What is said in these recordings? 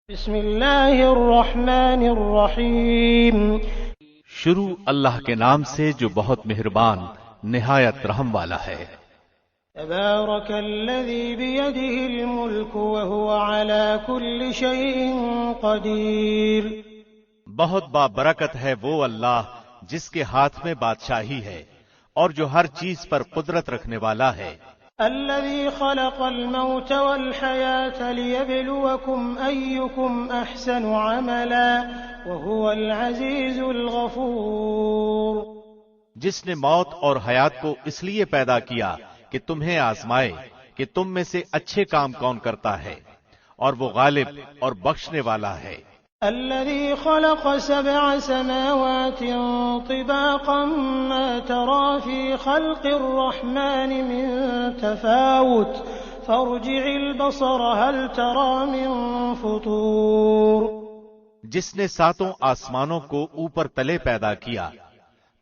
بسم اللہ الرحمن الرحیم۔ شروع اللہ کے نام سے جو بہت مہربان نہایت رحم والا ہے۔ تبارک الذی بیدہ الملک وہو علی کل شیء قدیر۔ بہت بابرکت ہے وہ اللہ جس کے ہاتھ میں بادشاہی ہے اور جو ہر چیز پر قدرت رکھنے والا ہے۔ الذي خلق الموت والحياة ليبلوكم أيكم أحسن عملا وهو العزيز الغفور۔ جس نے موت اور حیات کو اس لیے پیدا کیا کہ تمہیں آزمائے کہ تم میں سے اچھے کام کون کرتا ہے، اور وہ غالب اور بخشنے والا ہے۔ الذي خلق 7 سماوات طباقا ما ترى في خلق الرحمن من تفاوت فارجع البصر هل ترى من فطور۔ جس نے 7 آسمانوں کو اوپر تلے پیدا کیا،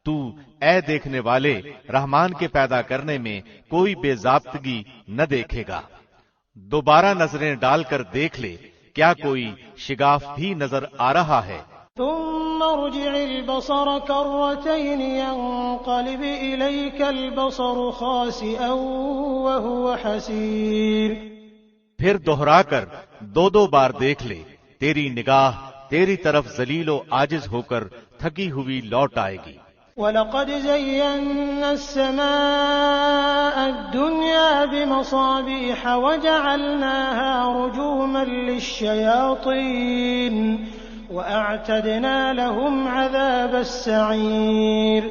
تو اے دیکھنے والے رحمان کے پیدا کرنے میں کوئی بے ضابطگی نہ دیکھے گا۔ دوبارہ نظریں ڈال کر دیکھ لے، کیا کوئی شگاف بھی نظر آ رہا ہے؟ ثم ارجع البصر كرتين ينقلب إليك البصر خاسئا وهو حسير۔ پھر دوہرا کر 2 بار دیکھ لے، تیری نگاہ تیری طرف ذلیل و عاجز ہو کر تھکی ہوئی لوٹ آئے گی۔ وَلَقَدْ زَيَّنَّا السَّمَاءَ الدُّنْيَا بِمَصَابِيحَ وَجَعَلْنَاهَا رُجُومًا لِلشَّيَاطِينِ وَأَعْتَدْنَا لَهُمْ عَذَابَ السَّعِيرِ۔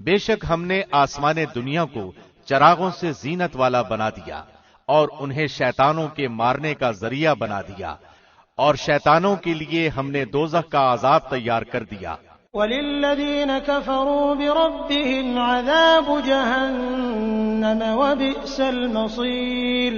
بے شک ہم نے آسمان دنیا کو چراغوں سے زینت والا بنا دیا اور انہیں شیطانوں کے مارنے کا ذریعہ بنا دیا، اور شیطانوں کے لیے ہم نے دوزخ کا عذاب تیار کر دیا۔ وَلِلَّذِينَ كَفَرُوا بِرَبِّهِمْ عَذَابُ جَهَنَّمَ وَبِئْسَ الْمَصِيرُ۔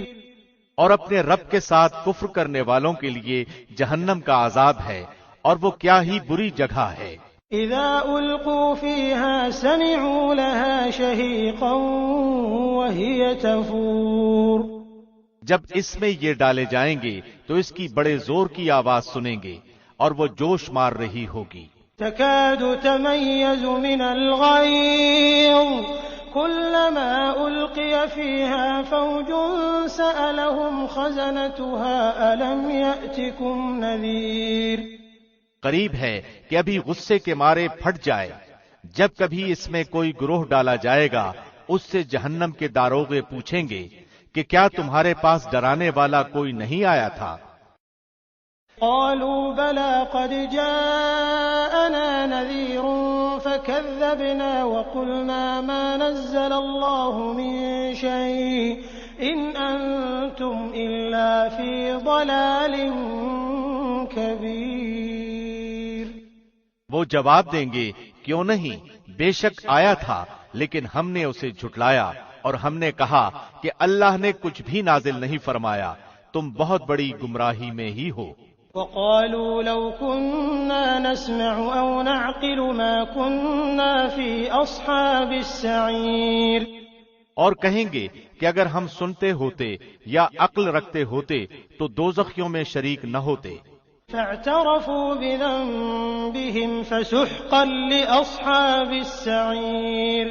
اور اپنے رب کے ساتھ کفر کرنے والوں کے لیے جہنم کا عذاب ہے، اور وہ کیا ہی بری جگہ ہے۔ اذا القوا فيها سمعوا لها شهيقا وهي تفور۔ جب اس میں یہ ڈالے جائیں گے تو اس کی بڑے زور کی آواز سنیں گے، اور وہ جوش مار رہی ہوگی۔ تكاد تميز من الغيظ كلما ألقي فيها فوج سألهم خزنتها ألم يأتكم نذير۔ قریب ہے کہ ابھی غصے کے مارے پھٹ جائے، جب کبھی اس میں کوئی گروہ ڈالا جائے گا اس سے جہنم کے داروغے پوچھیں گے کہ کیا تمہارے پاس ڈرانے والا کوئی نہیں آیا تھا؟ قالوا بلى قد جاءنا نذير فكذبنا وقلنا ما نزل الله من شيء إن أنتم إلا في ضلال كبير۔ وہ جواب دیں گے کیوں نہیں، بے شک آیا تھا لیکن ہم نے اسے جھٹلایا، اور ہم نے کہا کہ اللہ نے کچھ بھی نازل نہیں فرمایا، تم بہت بڑی گمراہی میں ہی ہو۔ وقالوا لو كنا نسمع أو نعقل ما كنا في أصحاب السعير۔ اور کہیں گے کہ اگر ہم سنتے ہوتے یا عقل رکھتے ہوتے تو دوزخیوں میں شریک نہ ہوتے۔ فاعترفوا بذنبهم فسحقا لأصحاب السعير۔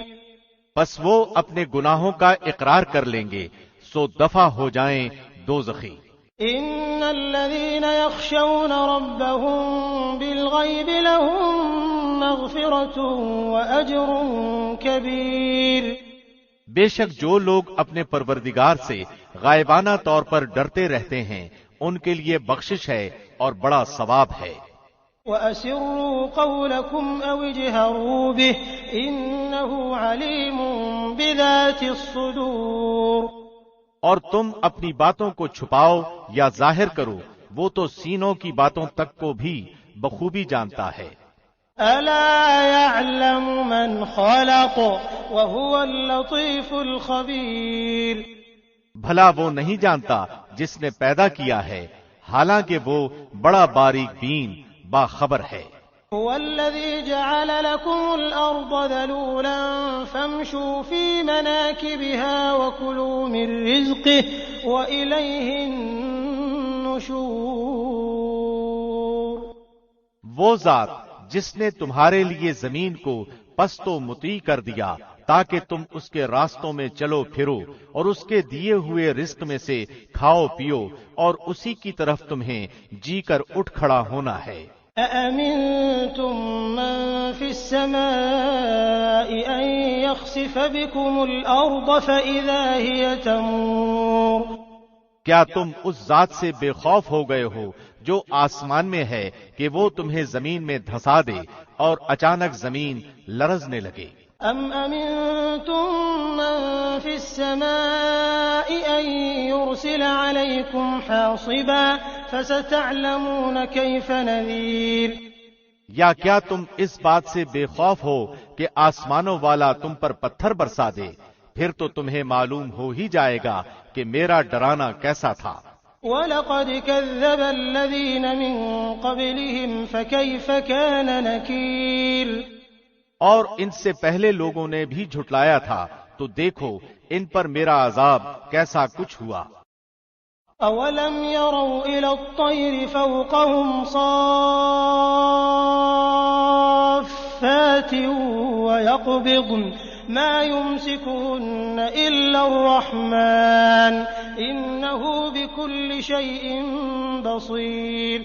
پس وہ اپنے گناہوں کا اقرار کر لیں گے، سو دفع ہو جائیں دوزخی۔ ان الذين يخشون ربهم بالغيب لهم مغفرة واجر كبير۔ بے شک جو لوگ اپنے پروردگار سے غائبانہ طور پر ڈرتے رہتے ہیں ان کے لیے بخشش ہے اور بڑا ثواب ہے۔ وَأَسِرُّوا قَوْلَكُمْ أَوْ اجْهَرُوا بِهِ إِنَّهُ عَلِيمٌ بِذَاتِ الصُّدُورِ۔ اور تم اپنی باتوں کو چھپاؤ یا ظاہر کرو، وہ تو سینوں کی باتوں تک کو بھی بخوبی جانتا ہے۔ أَلَا يَعْلَمُ مَنْ خَلَقَ وَهُوَ اللَّطِيفُ الْخَبِيرُ۔ بھلا وہ نہیں جانتا جس نے پیدا کیا ہے، حالانکہ وہ بڑا باریک بین باخبر ہے۔ هو الذي جعل لكم الأرض ذلولا فامشوا في مناكبها وكلوا من رزقه وإليه النشور۔ وہ ذات جس نے تمہارے لیے زمین کو پست و مطیع کر دیا تاکہ تم اس کے راستوں میں چلو پھرو اور اس کے دیے ہوئے رزق میں سے کھاؤ پیو اور اسی کی طرف تمہیں جی کر اٹھ کھڑا ہونا ہے۔ أَأَمِنتُم مَّن فِي السَّمَاءِ أَن يَخْسِفَ بِكُمُ الْأَرْضَ فَإِذَا هِيَ تَمُورُ؟ کیا تم اس ذات سے بے خوف ہو گئے ہو جو آسمان میں ہے کہ وہ تمہیں زمین میں دھسا دے اور اچانک زمین لرزنے لگے؟ أَمْ أَمِنتُم مَّن فِي السَّمَاءِ أَن يُرْسِلَ عَلَيْكُمْ حَاصِبًا فَسَتَعْلَمُونَ كَيْفَ نَذِيرِ؟ یا کیا تم اس بات سے بے خوف ہو کہ آسمانوں والا تم پر پتھر برسا دے؟ پھر تو تمہیں معلوم ہو ہی جائے گا کہ میرا ڈرانا کیسا تھا۔ وَلَقَدْ كَذَّبَ الَّذِينَ مِن قَبْلِهِمْ فَكَيْفَ كَانَ نَكِيرِ؟ اور ان سے پہلے لوگوں نے بھی جھٹلایا تھا تو دیکھو ان پر میرا عذاب کیسا کچھ ہوا۔ أَوَلَمْ يَرَوْا إِلَى الطَّيْرِ فَوْقَهُمْ صَافَّاتٍ وَيَقْبِضْنَ مَا يُمْسِكُهُنَّ إِلَّا الرَّحْمَنُ إِنَّهُ بِكُلِّ شَيْءٍ بَصِيرٌ۔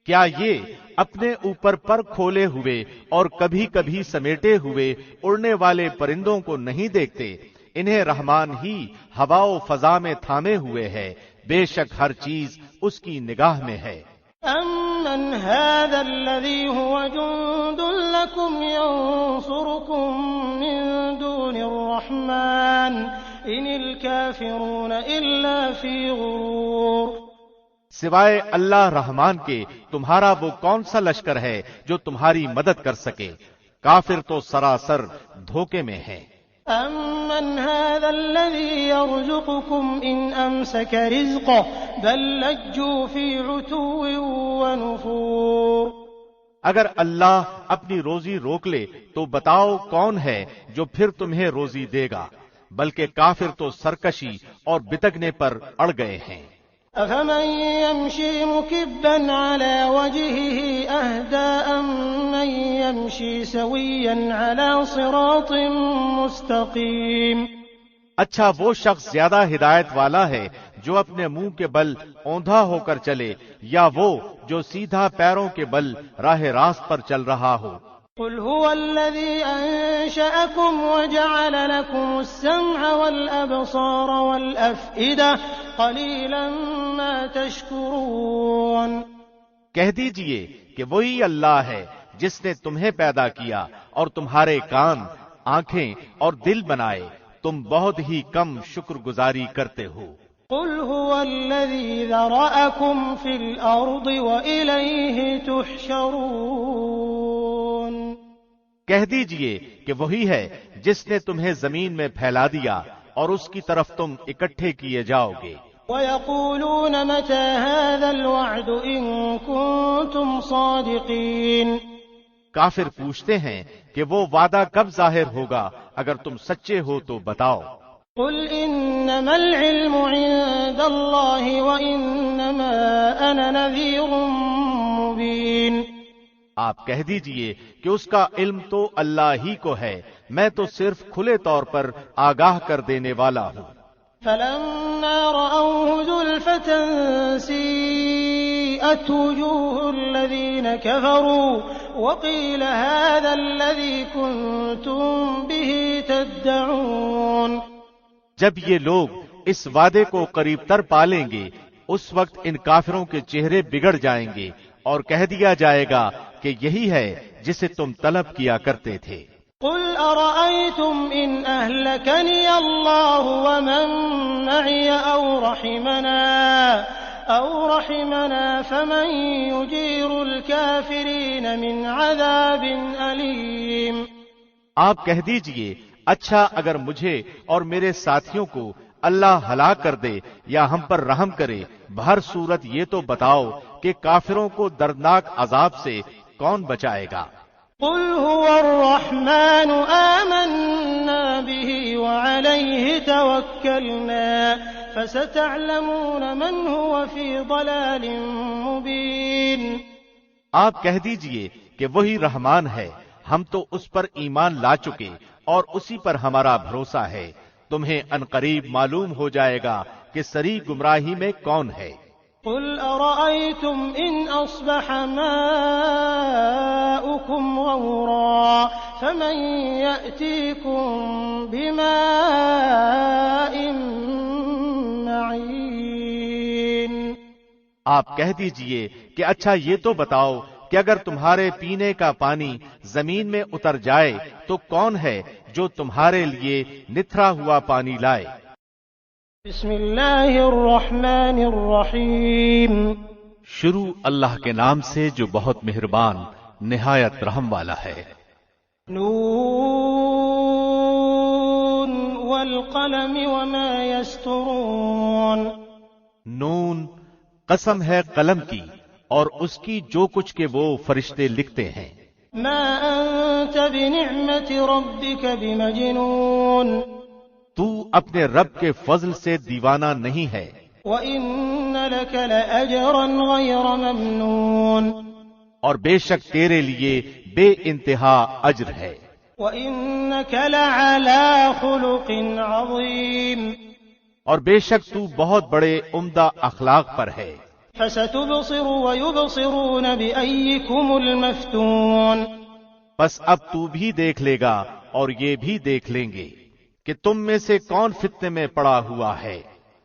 کیا یہ اپنے اوپر پر کھولے ہوئے اور کبھی کبھی سمیٹے ہوئے اڑنے والے پرندوں کو نہیں دیکھتے؟ انہیں رحمان ہی ہوا و فضا میں تھامے ہوئے ہے، بے شک ہر چیز اس کی نگاہ میں ہے۔ أَمَّنْ هَذَا الَّذِي هُوَ جُندٌ لَّكُمْ يَنصُرُكُم مِّن دُونِ الرَّحْمَٰنِ إِنِ الْكَافِرُونَ إِلَّا فِي غُرُورٍ۔ سوائے اللہ رحمان کے تمہارا وہ کون سا لشکر ہے جو تمہاری مدد کر سکے؟ کافر تو سراسر دھوکے میں ہیں۔ أَمَّنْ هَذَا الَّذِي يَرْزُقُكُمْ إِنْ أَمْسَكَ رِزْقَهُ بَل لَّجُّوا فِي عُتُوٍّ وَنُفُورٍ۔ اگر اللہ اپنی روزی روک لے تو بتاؤ کون ہے جو پھر تمہیں روزی دے گا، بلکہ کافر تو سرکشی اور بتکنے پر اڑ گئے ہیں۔ أَفَمَن يَمْشِي مُكِبًّا عَلَى وَجْهِهِ أَهْدَىٰ أَمَّن يَمْشِي سَوِيًّا عَلَى صِرَاطٍ مُّسْتَقِيمٍ؟ اچھا وہ شخص زیادہ ہدایت والا ہے جو اپنے منہ کے بل اوندھا ہو کر چلے، یا وہ جو سیدھا پیروں کے بل راہ راست پر چل رہا ہو۔ قُلْ هُوَ الَّذِي أَنشَأَكُمْ وَجَعَلَ لَكُمُ السَّمْعَ وَالْأَبْصَارَ وَالْأَفْئِدَةَ قَلِيلًا مَا تَشْكُرُونَ۔ کہہ دیجئے کہ وہی اللہ ہے جس نے تمہیں پیدا کیا اور تمہارے کان، آنکھیں اور دل بنائے، تم بہت ہی کم شکر گزاری کرتے ہو۔ قُلْ هُوَ الَّذِي ذَرَأَكُمْ فِي الْأَرْضِ وَإِلَيْهِ تُحْشَرُونَ۔ کہہ دیجئے کہ وہی ہے جس نے تمہیں زمین میں پھیلا دیا اور اس کی طرف تم اکٹھے کیے جاؤ گے۔ وَيَقُولُونَ مَتَىٰ هَٰذَا الْوَعْدُ إِن كُنتُمْ صَادِقِينَ۔ کافر پوچھتے ہیں کہ وہ وعدہ کب ظاہر ہوگا، اگر تم سچے ہو تو بتاؤ۔ قُلْ إِنَّمَا الْعِلْمُ عِندَ اللَّهِ وَإِنَّمَا أَنَا نَذِيرٌ مُّبِينٌ۔ آپ کہہ دیجئے کہ اس کا علم تو اللہ ہی کو ہے، میں تو صرف کھلے طور پر آگاہ کر دینے والا ہوں۔ فَلَمَّا رَأَوْهُ زُلْفَةً سِيئَتْ وُجُوهُ الَّذِينَ كَفَرُوا وَقِيلَ هَٰذَا الَّذِي كُنتُم بِهِ تَدَّعُونَ۔ جب یہ لوگ اس وعدے کو قریب تر پالیں گے، اس وقت ان کافروں کے چہرے بگڑ جائیں گے اور کہہ دیا جائے گا کہ یہی ہے جسے تم طلب کیا کرتے تھے۔ قُلْ أَرَأَيْتُمْ إِنْ أَهْلَكَنِيَ اللَّهُ وَمَن مَّعِيَ أَوْ رَحِمَنَا فَمَن يُجِيرُ الْكَافِرِينَ مِنْ عَذَابٍ أَلِيمٍ۔ آپ کہہ دیجئے اچھا اگر مجھے اور میرے ساتھیوں کو اللہ ہلاک کر دے یا ہم پر رحم کرے، بہر صورت یہ تو بتاؤ کہ کافروں کو دردناک عذاب سے کون بچائے گا؟ قُلْ هُوَ الرَّحْمَٰنُ آمَنَّا بِهِ وَعَلَيْهِ تَوَكَّلْنَا فَسَتَعْلَمُونَ مَنْ هُوَ فِي ضَلَالٍ مُّبِينٍ۔ آپ کہہ دیجئے کہ وہی رحمان ہے، ہم تو اس پر ایمان لا چکے اور اسی پر ہمارا بھروسہ ہے، تمہیں عنقریب معلوم ہو جائے گا کہ سری گمراہی میں کون ہے۔ قل أرأيتم إن أصبح ماؤكم غورا فمن يأتيكم بماء معين۔ آپ کہہ دیجئے کہ اچھا یہ تو بتاؤ کہ اگر تمہارے پینے کا پانی زمین میں اتر جائے تو کون ہے جو تمہارے لیے نتھرا ہوا پانی لائے؟ بسم اللہ الرحمن الرحیم۔ شروع اللہ کے نام سے جو بہت مہربان نہایت رحم والا ہے۔ نون والقلم وما يسطرون۔ نون، قسم ہے قلم کی اور اس کی جو کچھ کہ وہ فرشتے لکھتے ہیں۔ ما انت بنعمت ربك بمجنون۔ تو اپنے رب کے فضل سے دیوانہ نہیں ہے۔ وَإِنَّ لَكَ لَأَجْرًا غَيْرَ مَمْنُونٍ۔ اور بے شک تیرے لیے بے انتہا اجر ہے۔ وَإِنَّكَ لَعَلَى خُلُقٍ عَظِيمٍ۔ اور بے شک تو بہت بڑے عمدہ اخلاق پر ہے۔ فَسَتُبْصِرُ وَيُبْصِرُونَ بِأَيِّكُمُ الْمَفْتُونُ۔ بس اب تو بھی دیکھ لے گا اور یہ بھی دیکھ لیں گے کہ تم میں سے کون فتنے میں پڑا ہوا ہے۔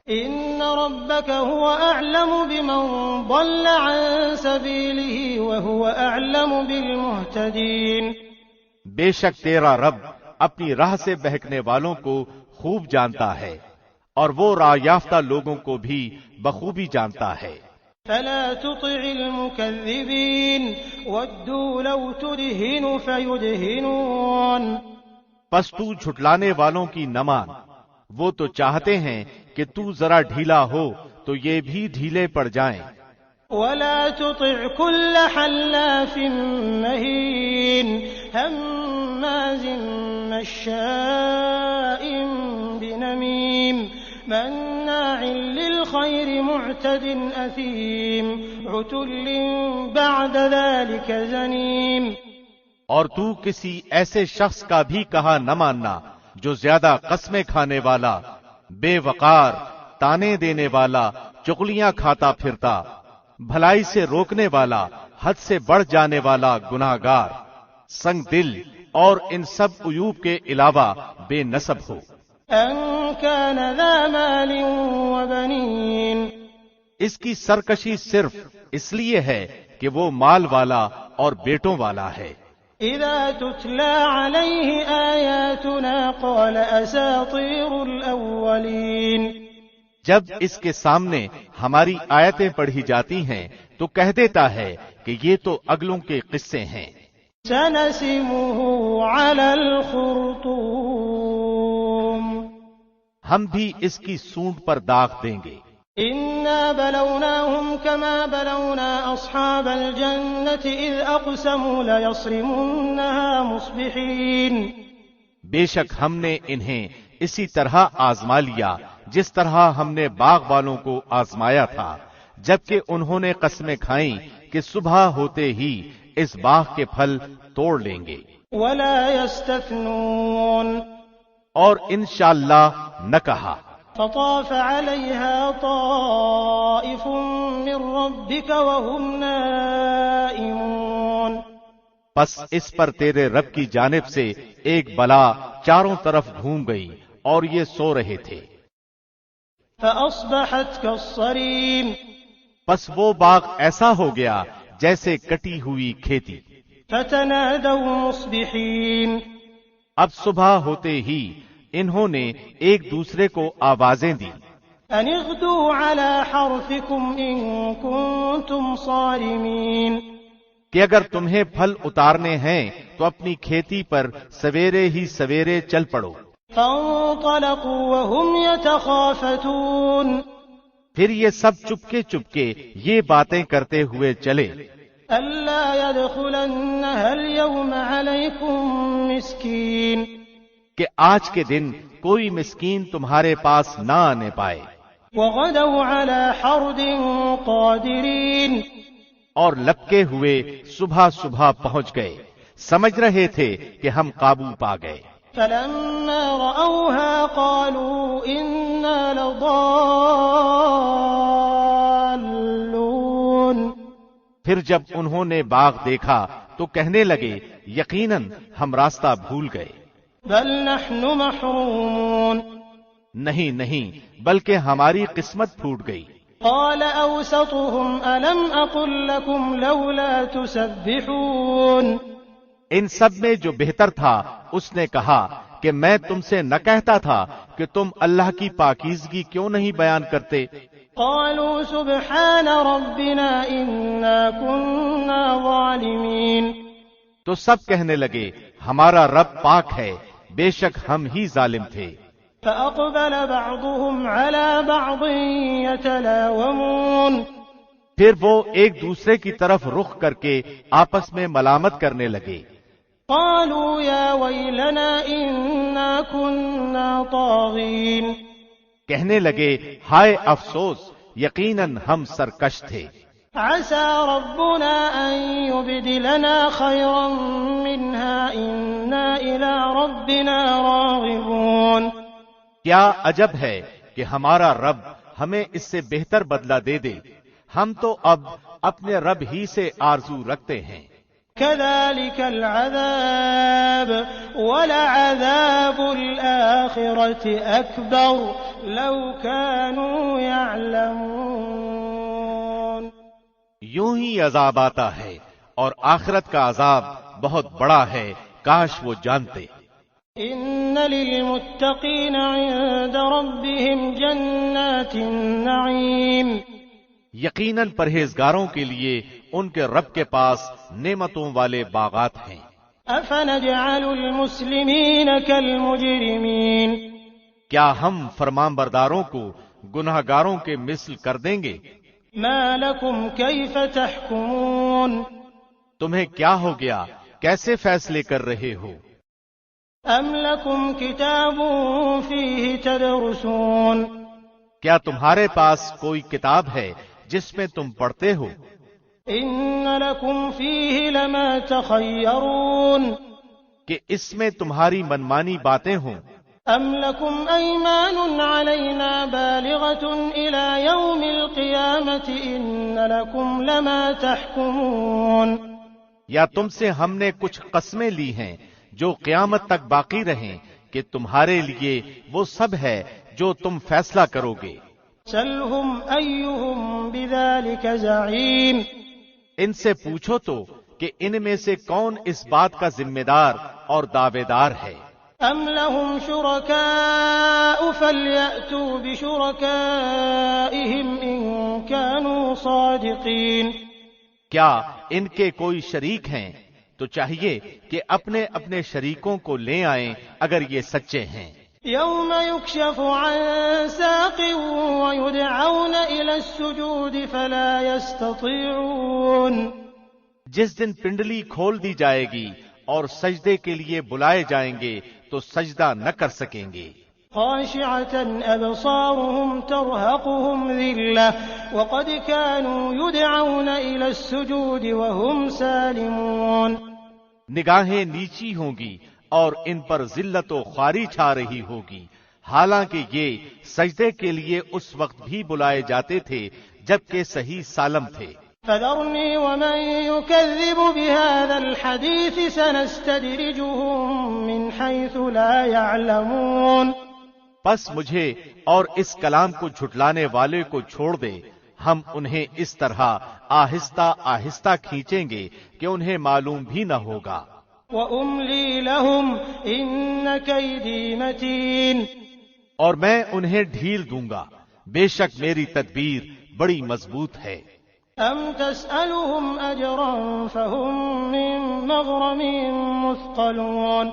إِنَّ رَبَّكَ هُوَ أَعْلَمُ بِمَنْ ضَلَّ عَنْ سَبِيلِهِ وَهُوَ أَعْلَمُ بِالْمُهْتَدِينَ۔ بے شک تیرا رب اپنی راہ سے بہکنے والوں کو خوب جانتا ہے اور وہ راہ یافتہ لوگوں کو بھی بخوبی جانتا ہے۔ فَلَا تُطِعِ الْمُكَذِّبِينَ وَدُّوا لَوْ تُدْهِنُ فَيُدْهِنُونَ۔ پس تو جھٹلانے والوں کی نہ مان، وہ تو چاہتے ہیں کہ تو ذرا ڈھیلا ہو تو یہ بھی ڈھیلے پڑ جائیں۔ وَلَا تُطِعْ كُلَّ حَلَّافٍ مَّهِينٍ هَمَّازٍ مَّشَّاءٍ بِنَمِيمٍ مَّنَّاعٍ لِّلْخَيْرِ مُعْتَدٍ أَثِيمٍ عُتُلٍّ بَعْدَ ذَلِكَ زَنِيمٍ۔ اور تو کسی ایسے شخص کا بھی کہا نہ ماننا جو زیادہ قسمیں کھانے والا، بے وقار، تانے دینے والا، چغلیاں کھاتا پھرتا، بھلائی سے روکنے والا، حد سے بڑھ جانے والا گناہگار، سنگ دل اور ان سب عیوب کے علاوہ بے نسب ہو۔ أَن كَانَ ذَا مَالٍ وَبَنِينَ۔ اس کی سرکشی صرف اس لیے ہے کہ وہ مال والا اور بیٹوں والا ہے۔ إِذَا تُتْلَى عَلَيْهِ آيَاتُنَا قَالَ أَسَاطِيرُ الْأَوَّلِينَ۔ جب اس کے سامنے ہماری آیتیں پڑھی جاتی ہیں تو کہہ دیتا ہے کہ یہ تو اگلوں کے قصے ہیں۔ سَنَسِمُهُ عَلَى الْخُرْطُومِ۔ ہم بھی اس کی سونڈ پر داغ دیں گے۔ إِنَّا بَلَوْنَاهُمْ كَمَا بَلَوْنَا أَصْحَابَ الْجَنَّةِ إِذْ أَقْسَمُوا لَيَصْرِمُنَّهَا مُصْبِحِينَ۔ بے شک ہم نے انہیں اسی طرح آزما لیا جس طرح ہم نے باغ والوں کو آزمایا تھا، جبکہ انہوں نے قسمیں کھائیں کہ صبح ہوتے ہی اس باغ کے پھل توڑ لیں گے۔ وَلَا يَسْتَثْنُونَ۔ اور انشاءاللہ نہ کہا۔ فطاف عليها طائف من ربك وهم نائمون۔ پس اس پر تیرے رب کی جانب سے ایک بلا چاروں طرف گھوم گئی اور یہ سو رہے تھے۔ فأصبحت كالصريم۔ پس وہ باغ ایسا ہو گیا جیسے کٹی ہوئی کھیتی۔ فتنادوا مصبحين۔ اب صبح ہوتے ہی انہوں نے ایک دوسرے کو آوازیں دی، ان اغدوا على حرثكم ان كنتم صارمين۔ کہ اگر تمہیں پھل اتارنے ہیں تو اپنی کھیتی پر سویرے ہی سویرے چل پڑو۔ فانطلقوا وهم يتخافتون۔ پھر یہ سب چپکے چپکے یہ باتیں کرتے ہوئے چلے، ألا يدخلنها اليوم عليكم مسكين۔ کہ آج کے دن کوئی مسکین تمہارے پاس نہ آنے پائے۔ وغدوا على حرد قادرين۔ اور لپکے ہوئے صبح صبح پہنچ گئے، سمجھ رہے تھے کہ ہم قابو پا گئے۔ فلما رأوها قالوا إنا لضالون، پھر جب انہوں نے باغ دیکھا تو کہنے لگے یقیناً ہم راستہ بھول گئے۔ بل نحن محرومون، نہیں نہیں، بلکہ ہماری قسمت پھوٹ گئی۔ قال أوسطهم ألم أقل لكم لولا تسبحون، ان سب میں جو بہتر تھا اس نے کہا کہ میں تم سے نہ کہتا تھا کہ تم اللہ کی پاکیزگی کیوں نہیں بیان کرتے؟ قالوا سبحان ربنا إنا كنا ظالمين، تو سب کہنے لگے ہمارا رب پاک ہے، بے شک ہم ہی ظالم تھے۔ فأقبل بعضهم على بعض يتلاومون، پھر وہ ایک دوسرے کی طرف رخ کر کے آپس میں ملامت کرنے لگے۔ قالوا يا ويلنا إنا كنا طاغين، کہنے لگے ہائے افسوس، یقیناً ہم سرکش تھے۔ عسى ربنا أن يبدلنا خيرا منها إنا إلى ربنا راغبون، کیا عجب ہے کہ ہمارا رب ہمیں اس سے بہتر بدلہ دے دے، ہم تو اب اپنے رب ہی سے آرزو رکھتے ہیں۔ كذلك العذاب ولعذاب الآخرة أكبر لو كانوا يعلمون، یوں ہی عذاب آتا ہے اور آخرت کا عذاب بہت بڑا ہے، کاش وہ جانتے۔ إن للمتقين عند ربهم جنات النعيم، یقیناً پرہیزگاروں کے لیے ان کے رب کے پاس نعمتوں والے باغات ہیں۔ أفنجعل المسلمين كالمجرمين، کیا ہم فرمان برداروں کو گناہگاروں کے مثل کر دیں گے؟ ما لكم كيف تحكمون، تمہیں کیا ہو گیا، کیسے فیصلے کر رہے ہو؟ أم لكم كتاب فيه تدرسون، کیا تمہارے پاس کوئی کتاب ہے جس میں تم پڑھتے ہو؟ إن لكم فيه لما تخيرون، کہ اس میں تمہاری منمانی باتیں ہوں؟ أم لكم أيمان علينا بالغة إلى يوم القيامة إن لكم لما تحكمون، یا تم سے ہم نے کچھ قسمیں لی ہیں جو قیامت تک باقی رہیں کہ تمہارے لیے وہ سب ہے جو تم فیصلہ کرو گے۔ سلهم أيهم بذلك زعيم، ان سے پوچھو تو کہ ان میں سے کون اس بات کا ذمہ دار اور دعوے دار ہے؟ أم لهم شركاء فليأتوا بشركائهم إن كانوا صادقين، کیا ان کے کوئی شریک ہیں؟ تو چاہیے کہ اپنے اپنے شریکوں کو لے آئیں اگر یہ سچے ہیں۔ يوم يكشف عن ساق ويدعون إلى السجود فلا يستطيعون، جس دن پنڈلی کھول دی جائے گی اور سجدے کے لیے بلائے جائیں گے تو سجدہ نہ کر سکیں گے۔ خاشعة أبصارهم ترهقهم ذلة وقد كانوا يدعون إلى السجود وهم سالمون، نگاہیں نیچی ہوں گی اور ان پر ذلت و خواری چھا رہی ہوگی، حالانکہ یہ سجدے کے لیے اس وقت بھی بلائے جاتے تھے جبکہ صحیح سالم تھے۔ فذرني ومن يكذب بهذا الحديث سنستدرجهم من حيث لا يعلمون، پس مجھے اور اس کلام کو جھٹلانے والے کو چھوڑ دے، ہم انہیں اس طرح آہستہ آہستہ کھینچیں گے کہ انہیں معلوم بھی نہ ہوگا۔ وَأُمْلِي لَهُمْ إِنَّ كَيْدِي مَتِينٌ، اور میں انہیں ڈھیل دوں گا، بے شک میری تدبیر بڑی مضبوط ہے۔ أَمْ تَسْأَلُهُمْ أَجْرًا فَهُمْ مِنْ مَغْرَمٍ مُثْقَلُونَ،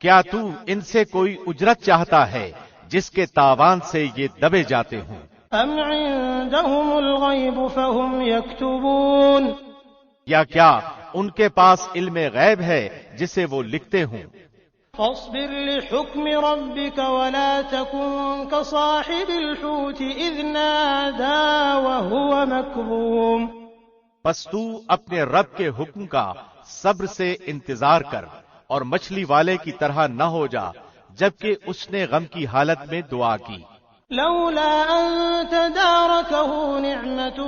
کیا تو ان سے کوئی اجرت چاہتا ہے جس کے تاوان سے یہ دبے جاتے ہوں؟ أَمْ عِندَهُمُ الْغَيْبُ فَهُمْ يَكْتُبُونَ، یا کیا ان کے پاس علم غیب ہے جسے وہ لکھتے ہوں؟ فاصبر لحكم ربك ولا تكن كصاحب الحوت إذ نادى وهو مكظوم، پس تو اپنے رب کے حکم کا صبر سے انتظار کر اور مچھلی والے کی طرح نہ ہو جا جبکہ اس نے غم کی حالت میں دعا کی۔ لولا ان تداركه نعمة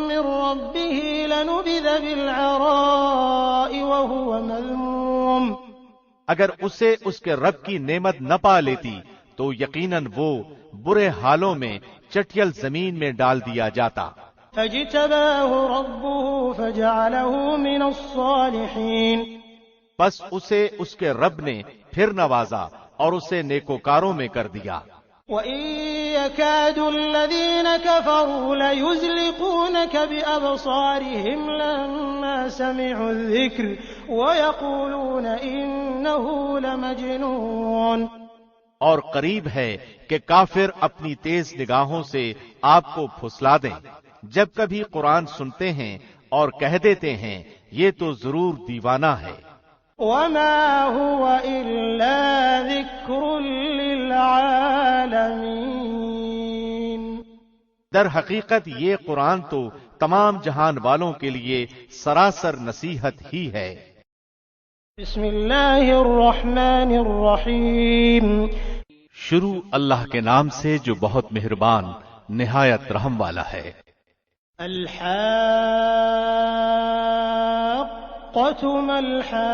من ربه لنبذ بالعراء وهو مذموم، اگر اسے اس کے رب کی نعمت نہ پا لیتی تو یقیناً وہ برے حالوں میں چٹیل زمین میں ڈال دیا جاتا۔ فاجتباه ربه فجعله من الصالحين، بس اسے اس کے رب نے پھر نوازا اور اسے نیکوکاروں میں کر دیا۔ وَإِن يَكَادُ الَّذِينَ كَفَرُوا لَيُزْلِقُونَكَ بِأَبْصَارِهِمْ لَمَّا سَمِعُوا الذِّكْرَ وَيَقُولُونَ إِنَّهُ لَمَجْنُونٌ، اور قریب ہے کہ کافر اپنی تیز نگاہوں سے آپ کو پھسلا دیں جب کبھی قرآن سنتے ہیں اور کہہ دیتے ہیں یہ تو ضرور دیوانہ ہے۔ وَمَا هُوَ إِلَّا ذِكْرٌ لِّلْعَالَمِينَ، در حقیقت یہ قرآن تو تمام جہان والوں کے لیے سراسر نصیحت ہی ہے۔ بسم اللہ الرحمن الرحیم، شروع اللہ کے نام سے جو بہت مہربان نہایت رحم والا ہے۔ الحاقۃ ما الحاقۃ،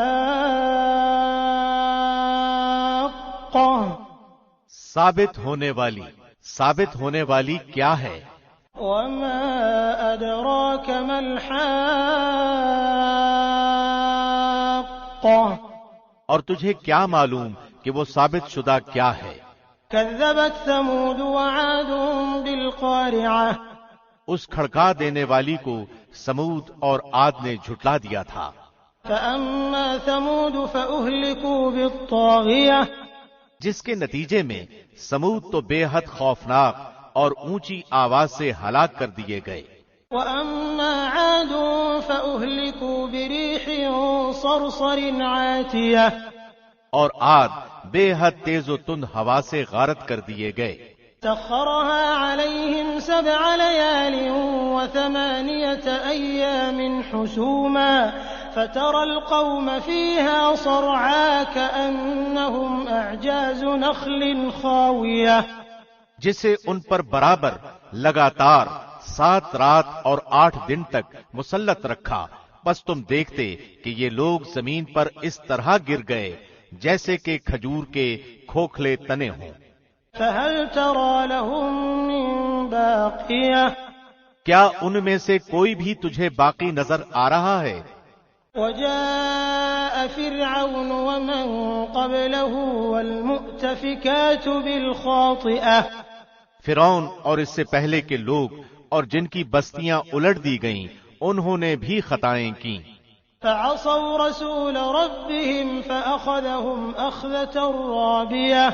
ثابت ہونے والی کیا ہے؟ وما ادراک ما الحاقۃ، اور تجھے کیا معلوم کہ وہ ثابت شدہ کیا ہے؟ کذبت ثمود وعاد بالقارعہ، اس کھڑکا دینے والی کو سمود اور عاد نے جھٹلا دیا تھا۔ فأما ثمود فأهلكوا بالطاغیہ، جس کے نتیجے میں سمود تو بے حد خوفناک اور اونچی آواز سے ہلاک کر دیے گئے۔ وأما عاد فأهلكوا بريح صرصر عاتیہ، اور عاد بے حد تیز و تند ہوا سے غارت کر دیے گئے۔ سخرها عليهم 7 ليال و8 أيام حسوما فترى القوم فيها صرعا كأنهم أعجاز نخل خاوية، جسے ان پر برابر لگاتار 7 رات اور 8 دن تک مسلط رکھا، بس تم دیکھتے کہ یہ لوگ زمین پر اس طرح گر گئے جیسے کہ کھجور کے کھوکھلے تنے ہوں۔ فهل ترى لهم من باقية، کیا ان میں سے کوئی بھی تجھے باقی نظر آ رہا ہے؟ وجاء فرعون ومن قبله والمؤتفكات بالخاطئة، فرعون اور اس سے پہلے کے لوگ اور جن کی بستیاں الٹ دی گئیں انہوں نے بھی خطائیں کیں۔ فعصوا رسول ربهم فأخذهم أخذة رابية،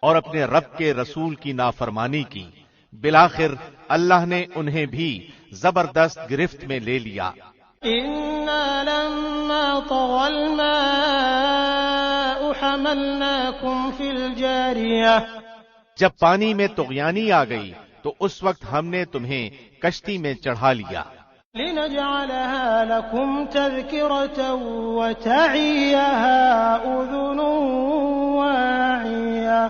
اور اپنے رب کے رسول کی نافرمانی کی، بالآخر اللہ نے انہیں بھی زبردست گرفت میں لے لیا۔ إنا لما طغى الماء حملناكم في الجارية، جب پانی میں طغیانی آ گئی تو اس وقت ہم نے تمہیں کشتی میں چڑھا لیا۔ لنجعلها لكم تذكرة وتعيها أذن واعية،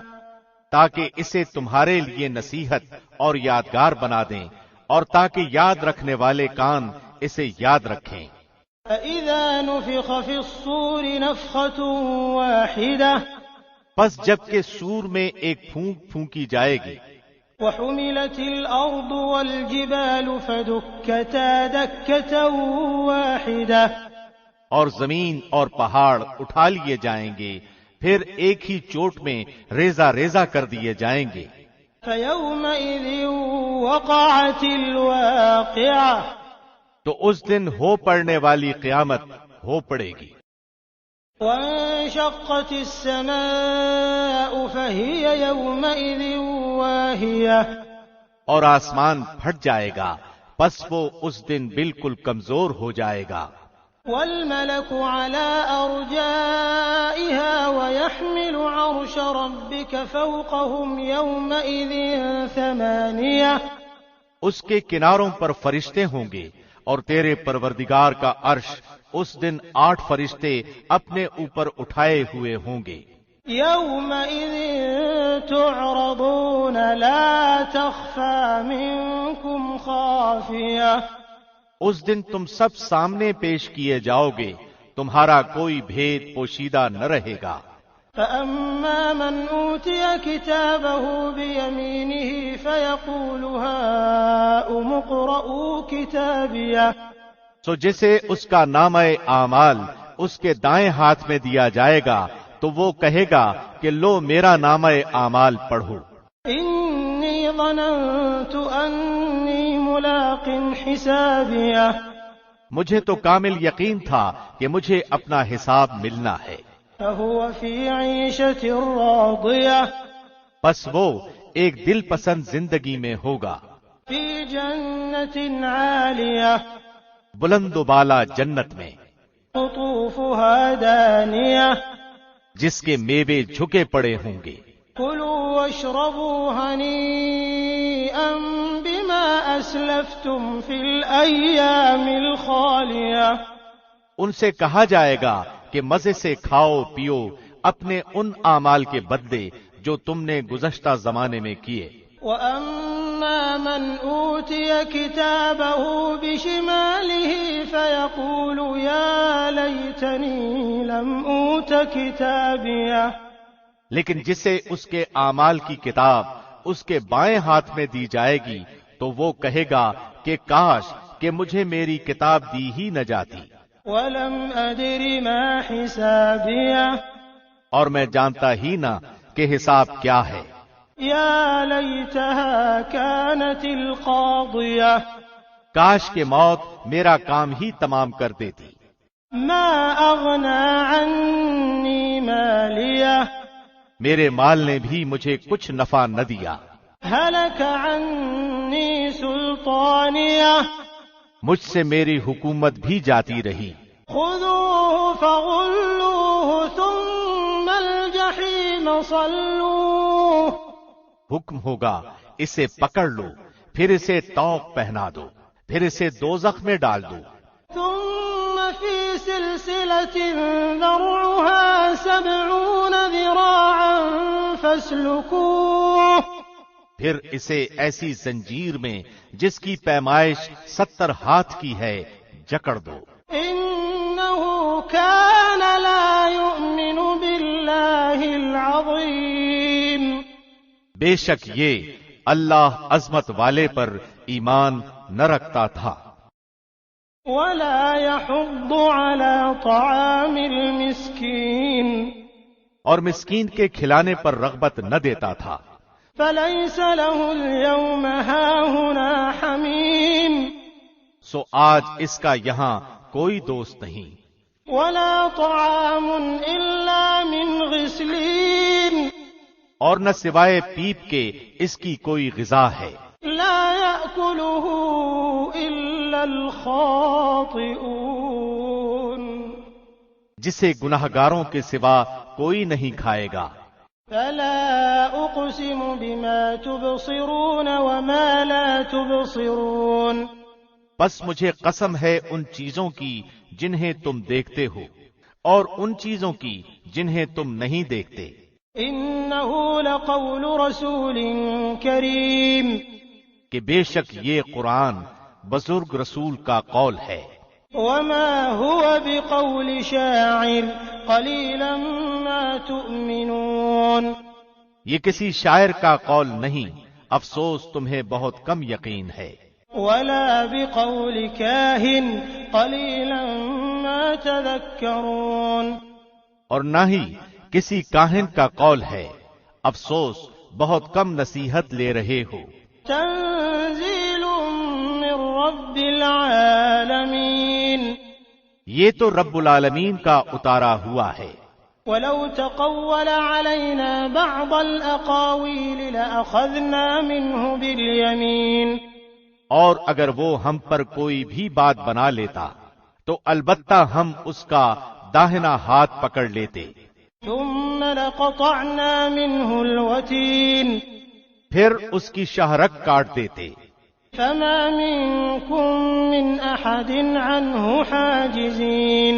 تاکہ اسے تمہارے لیے نصیحت اور یادگار بنا دیں اور تاکہ یاد رکھنے والے کان اسے یاد رکھیں۔ فإذا نفخ في الصور نفخة واحدة، پس جب کہ سور میں ایک پھونک پھونکی جائے گی، وحملت الأرض والجبال فدكتا دكة واحدة، اور زمین اور پہاڑ اٹھا لیے جائیں گے، پھر ایک ہی چوٹ میں ریزہ ریزہ کر دیے جائیں گے۔ فيومئذ وقعت الواقعة، تو اس دن ہو پڑنے والی قیامت ہو پڑے گی۔ وانشقت السماء فهي يومئذ واهية، اور آسمان پھٹ جائے گا، پس وہ اس دن بالکل کمزور ہو جائے گا۔ والملك على أرجائها ويحمل عرش ربك فوقهم يومئذ 8، اس کے کناروں پر فرشتے ہوں گے اور تیرے پروردگار کا عرش اس دن 8 فرشتے اپنے اوپر اٹھائے ہوئے ہوں گے۔ يومئذ تعرضون لا تخفى منكم خافية، اس دن تم سب سامنے پیش کیے جاؤ گے، تمہارا کوئی بھید پوشیدہ نہ رہے گا۔ فأما من أوتي كتابه بيمينه فيقول هاؤم اقرءوا كتابيه، سو جسے اس کا نامہ اعمال اس کے دائیں ہاتھ میں دیا جائے گا تو وہ کہے گا کہ لو میرا نامہ اعمال پڑھو۔ إني ظننت أني ملاق حسابيه، مجھے تو کامل یقین تھا کہ مجھے اپنا حساب ملنا ہے۔ فهو في عيشة راضية، بس وہ ایک دل پسند زندگی میں ہوگا، في جنة عالية، بلند و بالا جنت میں، قطوفها دانية، جس کے میوے جھکے پڑے ہوں گے۔ كلوا واشربوا هنيئا بما أسلفتم في الأيام الخالية، ان سے کہا جائے گا کہ مزے سے کھاؤ پیو اپنے ان اعمال کے بدلے جو تم نے گزشتہ زمانے میں کیے۔ وأما من أوتي كتابه بشماله فيقول يا ليتني لم أوت كتابيه، لیکن جسے اس کے اعمال کی کتاب اس کے بائیں ہاتھ میں دی جائے گی تو وہ کہے گا کہ کاش کہ مجھے میری کتاب دی ہی نہ جاتی، ولم أدر ما حسابيه، اور میں جانتا ہی نہ کہ حساب کیا ہے۔ يا ليتها كانت القاضية، کاش کہ موت میرا کام ہی تمام کر دیتی۔ ما أغنى عني ماليه، میرے مال نے بھی مجھے کچھ نفع نہ دیا، هلك عني سلطانيه، مجھ سے میری حکومت بھی جاتی رہی۔ خذوه فغلوه ثم الجحيم صلوه، حکم ہوگا اسے پکڑ لو، پھر اسے طوق پہنا دو، پھر اسے دوزخ میں ڈال دو، ثم في سلسلة ذرعها 70 ذراعا فاسلكوه، پھر اسے ایسی زنجیر میں جس کی پیمائش 70 ہاتھ کی ہے جکڑ دو۔ إنه كان لا يؤمن بالله العظيم، بے شک یہ اللہ عظمت والے پر ایمان نہ رکھتا تھا، ولا يحض على طعام المسكين، اور مسکین کے کھلانے پر رغبت نہ دیتا تھا۔ فليس له اليوم هاهنا حميم، سو آج اس کا یہاں کوئی دوست نہیں، ولا طعام إلا من غسلين، اور نہ سوائے پیپ کے اس کی کوئی غذا ہے، لا يأكله إلا الخاطئون، جسے گناہگاروں کے سوا کوئی نہیں کھائے گا۔ فلا أقسم بما تبصرون وما لا تبصرون، بس مجھے قسم ہے ان چیزوں کی جنہیں تم دیکھتے ہو اور ان چیزوں کی جنہیں تم نہیں دیکھتے۔ إنه لقول رسول كريم، کہ بے شک یہ قرآن بزرگ رسول کا قول ہے۔ وما هو بقول شاعر قليلا ما تؤمنون، یہ کسی شاعر کا قول نہیں، افسوس تمہیں بہت کم یقین ہے۔ ولا بقول كاهن قليلا ما تذكرون، اور نہ ہی کسی کاہن کا قول ہے، افسوس بہت کم نصیحت لے رہے ہو۔ تنزيل من رب العالمين، یہ تو رب العالمین کا اتارا ہوا ہے۔ ولو تقول علينا بعض الأقاويل لأخذنا منه باليمين، اور اگر وہ ہم پر کوئی بھی بات بنا لیتا تو البتہ ہم اس کا داہنا ہاتھ پکڑ لیتے، ثم لقطعنا منه الوتين، پھر اس کی شاہرگ کاٹ دیتے، فما منكم من أحد عنه حاجزين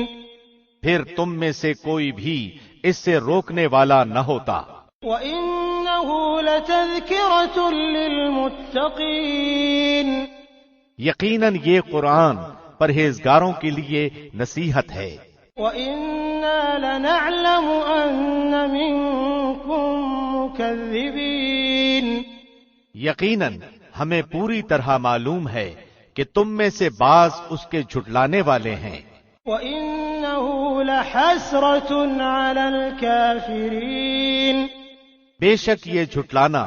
پھر تم میں سے کوئی بھی اس سے روکنے والا نہ ہوتا. وَإِنَّهُ لَتَذْكِرَةٌ لِّلْمُتَّقِينَ یقیناً یہ قرآن پرہیزگاروں کے لیے نصیحت ہے. وَإِنَّا لَنَعْلَمُ أَنَّ مِنكُم مُّكَذِّبِينَ یقیناً ہمیں پوری طرح معلوم ہے کہ تم میں سے بعض اس کے جھٹلانے والے ہیں. وَإِنَّهُ لَحَسْرَةٌ عَلَى الْكَافِرِينَ بے شک یہ جھٹلانا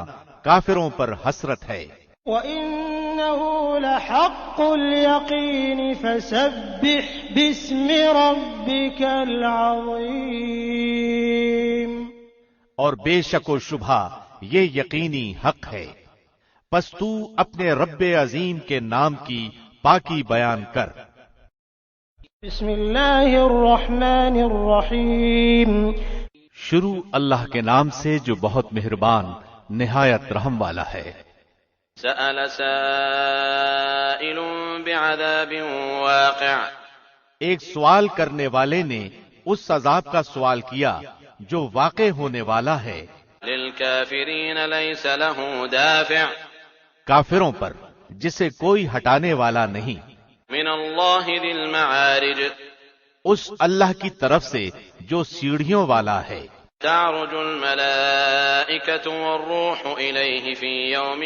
کافروں پر حسرت ہے. وَإِنَّهُ لَحَقُّ الْيَقِينِ فَسَبِّحْ بِاسْمِ رَبِّكَ الْعَظِيمِ اور بے شک و شبہ یہ یقینی حق ہے، پس تو اپنے رب عظیم کے نام کی پاکی بیان کر. بسم اللہ الرحمن الرحیم شروع اللہ کے نام سے جو بہت مہربان نہایت رحم والا ہے. سأل سائل بعذاب واقع ایک سوال کرنے والے نے اس عذاب کا سوال کیا جو واقع ہونے والا ہے. للكافرین لیس له دافع کافروں پر جسے کوئی ہٹانے والا نہیں. من اللہ ذی المعارج اس اللہ کی طرف سے جو سیڑھیوں والا ہے. تعرج الملائکة والروح الیہ فی یوم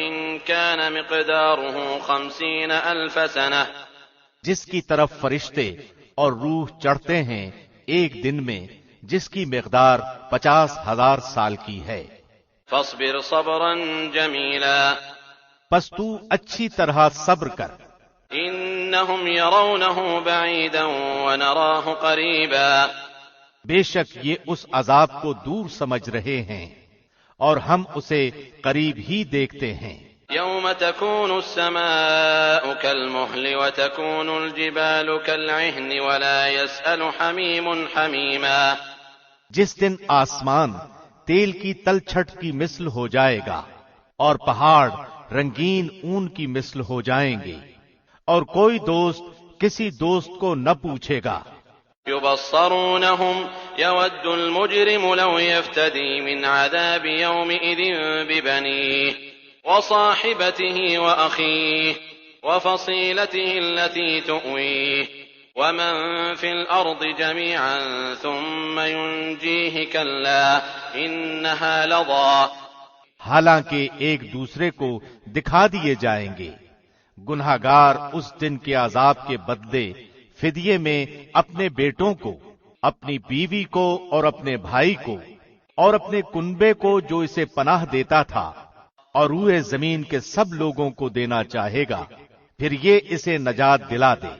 کان مقدارہ 50,000 سنہ جس کی طرف فرشتے اور روح چڑھتے ہیں ایک دن میں جس کی مقدار 50,000 سال کی ہے. فاصبر صبرا جمیلا پس تو اچھی طرح صبر کر. انہم یرونہ بعیدا ونراہ قریبا بے شک یہ اس عذاب کو دور سمجھ رہے ہیں اور ہم اسے قریب ہی دیکھتے ہیں. یوم تکون السماء کالمہل وتکون الجبال کالعہن ولا یسأل حمیم حمیما جس دن آسمان تیل کی تلچھٹ کی مثل ہو جائے گا اور پہاڑ رنگین اون کی مثل ہو جائیں گے اور کوئی دوست کسی دوست کو نہ پوچھے گا. یبصرونہم یود المجرم لو یفتدی من عذاب یومئذ ببنیہ وصاحبته وأخیہ وفصیلته التي تؤویہ ومن فی الارض جميعا ثم ينجیہ کلا انہا لظى حالانکہ ایک دوسرے کو دکھا دیے جائیں گے. گنہگار اس دن کے عذاب کے بدلے فدیے میں اپنے بیٹوں کو، اپنی بیوی کو اور اپنے بھائی کو اور اپنے کنبے کو جو اسے پناہ دیتا تھا اور روئے زمین کے سب لوگوں کو دینا چاہے گا، پھر یہ اسے نجات دلا دے.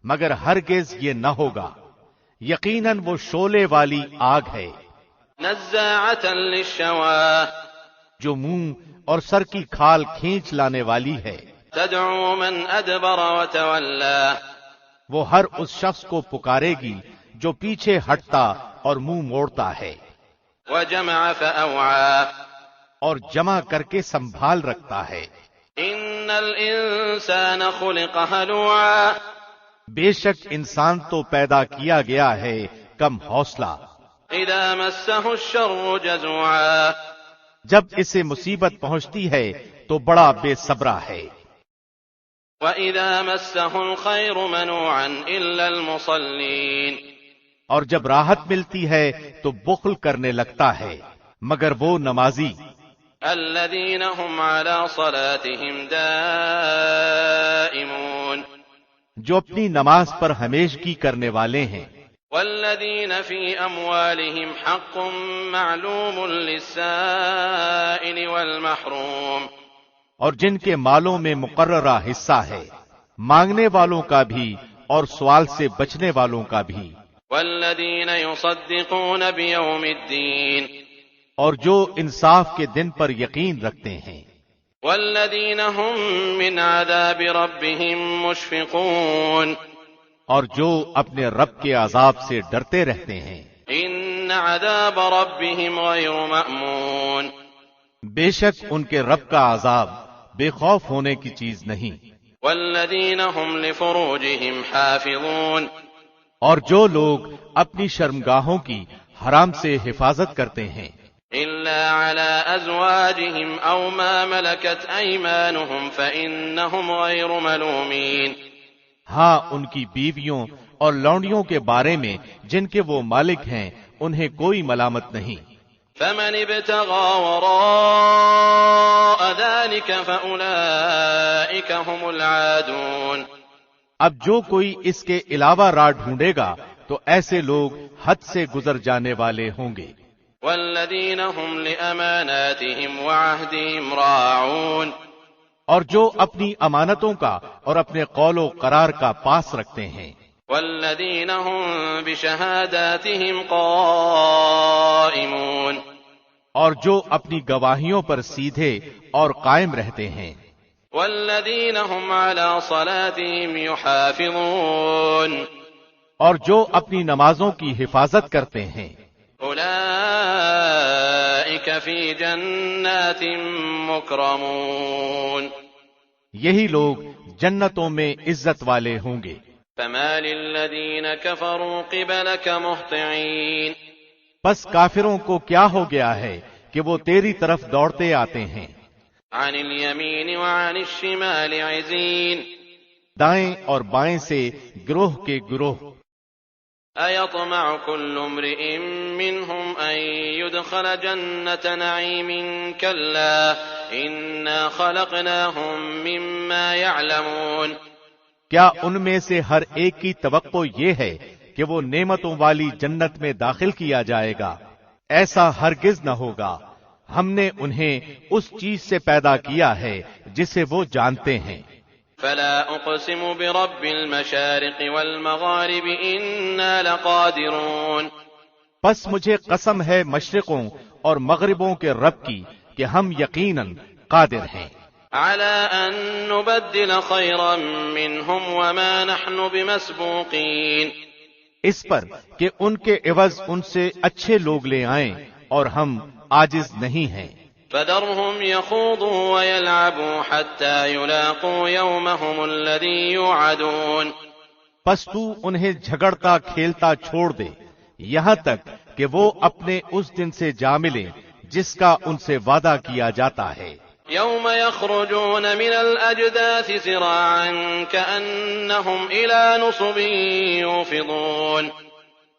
مگر ہرگز یہ نہ ہوگا، یقیناً وہ شعلے والی آگ ہے نزاعة للشوى جو منہ اور سر کی کھال کھینچ لانے والی ہے. تدعو من ادبر وتولى وہ ہر اس شخص کو پکارے گی جو پیچھے ہٹتا اور منہ موڑتا ہے وجمع فأوعى اور جمع کر کے سنبھال رکھتا ہے. ان الانسان خلق ہلوعا بے شک انسان تو پیدا کیا گیا ہے کم حوصلہ. اذا مسه الشر جزوعا جب اسے مصیبت پہنچتی ہے تو بڑا بے صبرا ہے. وَإِذَا مَسَّهُ الْخَيْرُ مَنُوعًا إِلَّا الْمُصَلِّينَ اور جب راحت ملتی ہے تو بخل کرنے لگتا ہے مگر وہ نمازی الَّذِينَ هُمْ عَلَى صَلَاتِهِمْ دَائِمُونَ جو اپنی نماز پر ہمیشگی کرنے والے ہیں. وَالَّذِينَ فِي أَمْوَالِهِمْ حَقٌّ مَّعْلُومٌ لِّلسَّائِلِ وَالْمَحْرُومِ اور جن کے مالوں میں مقررہ حصہ ہے، مانگنے والوں کا بھی اور سوال سے بچنے والوں کا بھی. والذین یصدقون بیوم الدین اور جو انصاف کے دن پر یقین رکھتے ہیں. والذین هم من عذاب ربهم مشفقون اور جو اپنے رب کے عذاب سے ڈرتے رہتے ہیں. ان عذاب ربهم غیر مأمون بے شک ان کے رب کا عذاب بے خوف ہونے کی چیز نہیں۔ والذین هم لفروجهم حافظون، اور جو لوگ اپنی شرمگاہوں کی حرام سے حفاظت کرتے ہیں الا على ازواجهم او ما ملكت ايمانهم فانهم غير ملومين، ہاں ان کی بیویوں اور لونڈیوں کے بارے میں جن کے وہ مالک ہیں انہیں کوئی ملامت نہیں۔ فمن ابتغى وراء ذلك فاولئك هم العادون، اب جو کوئی اس کے علاوہ راہ ڈھونڈے گا تو ایسے لوگ حد سے گزر جانے والے ہوں گے۔ والذین هم لأماناتهم وعهدهم راعون، اور جو اپنی امانتوں کا اور اپنے قول و قرار کا پاس رکھتے ہیں۔ والذین هم بشہاداتهم قائمون، اور جو اپنی گواہیوں پر سیدھے اور قائم رہتے ہیں۔ والذین هم على صلاتهم يحافظون، اور جو اپنی نمازوں کی حفاظت کرتے ہیں۔ اولئک فی جنات مکرمون، یہی لوگ جنتوں میں عزت والے ہوں گے۔ فما للذین کفروا قبلک مہطعین، بس کافروں کو کیا ہو گیا ہے کہ وہ تیری طرف دوڑتے آتے ہیں۔ عن الیمین وعن الشمال عزین، دائیں اور بائیں سے گروہ کے گروہ۔ ایطمع کل امرئ منہم ان يدخل جنة نعیم کلا انا خلقناہم مما یعلمون، کیا ان میں سے ہر ایک کی توقع یہ ہے کہ وہ نعمتوں والی جنت میں داخل کیا جائے گا؟ ایسا ہرگز نہ ہوگا، ہم نے انہیں اس چیز سے پیدا کیا ہے جسے وہ جانتے ہیں۔ فلا اقسم برب المشارق والمغارب انا لقادرون، پس مجھے قسم ہے مشرقوں اور مغربوں کے رب کی کہ ہم یقیناً قادر ہیں۔ على ان نبدل خيرا منهم وما نحن بمسبوقين، اس پر کہ ان کے عوض ان سے اچھے لوگ لے آئیں اور ہم عاجز نہیں ہیں۔ فذرهم يخوضوا ويلعبوا حتى يلاقوا يومهم الذي يوعدون، پس تو انہیں جھگڑتا کھیلتا چھوڑ دے یہاں تک کہ وہ اپنے اس دن سے جا ملیں جس کا ان سے وعدہ کیا جاتا ہے۔ يوم يخرجون من الأجداث سراعا كأنهم إلى نصب يوفضون،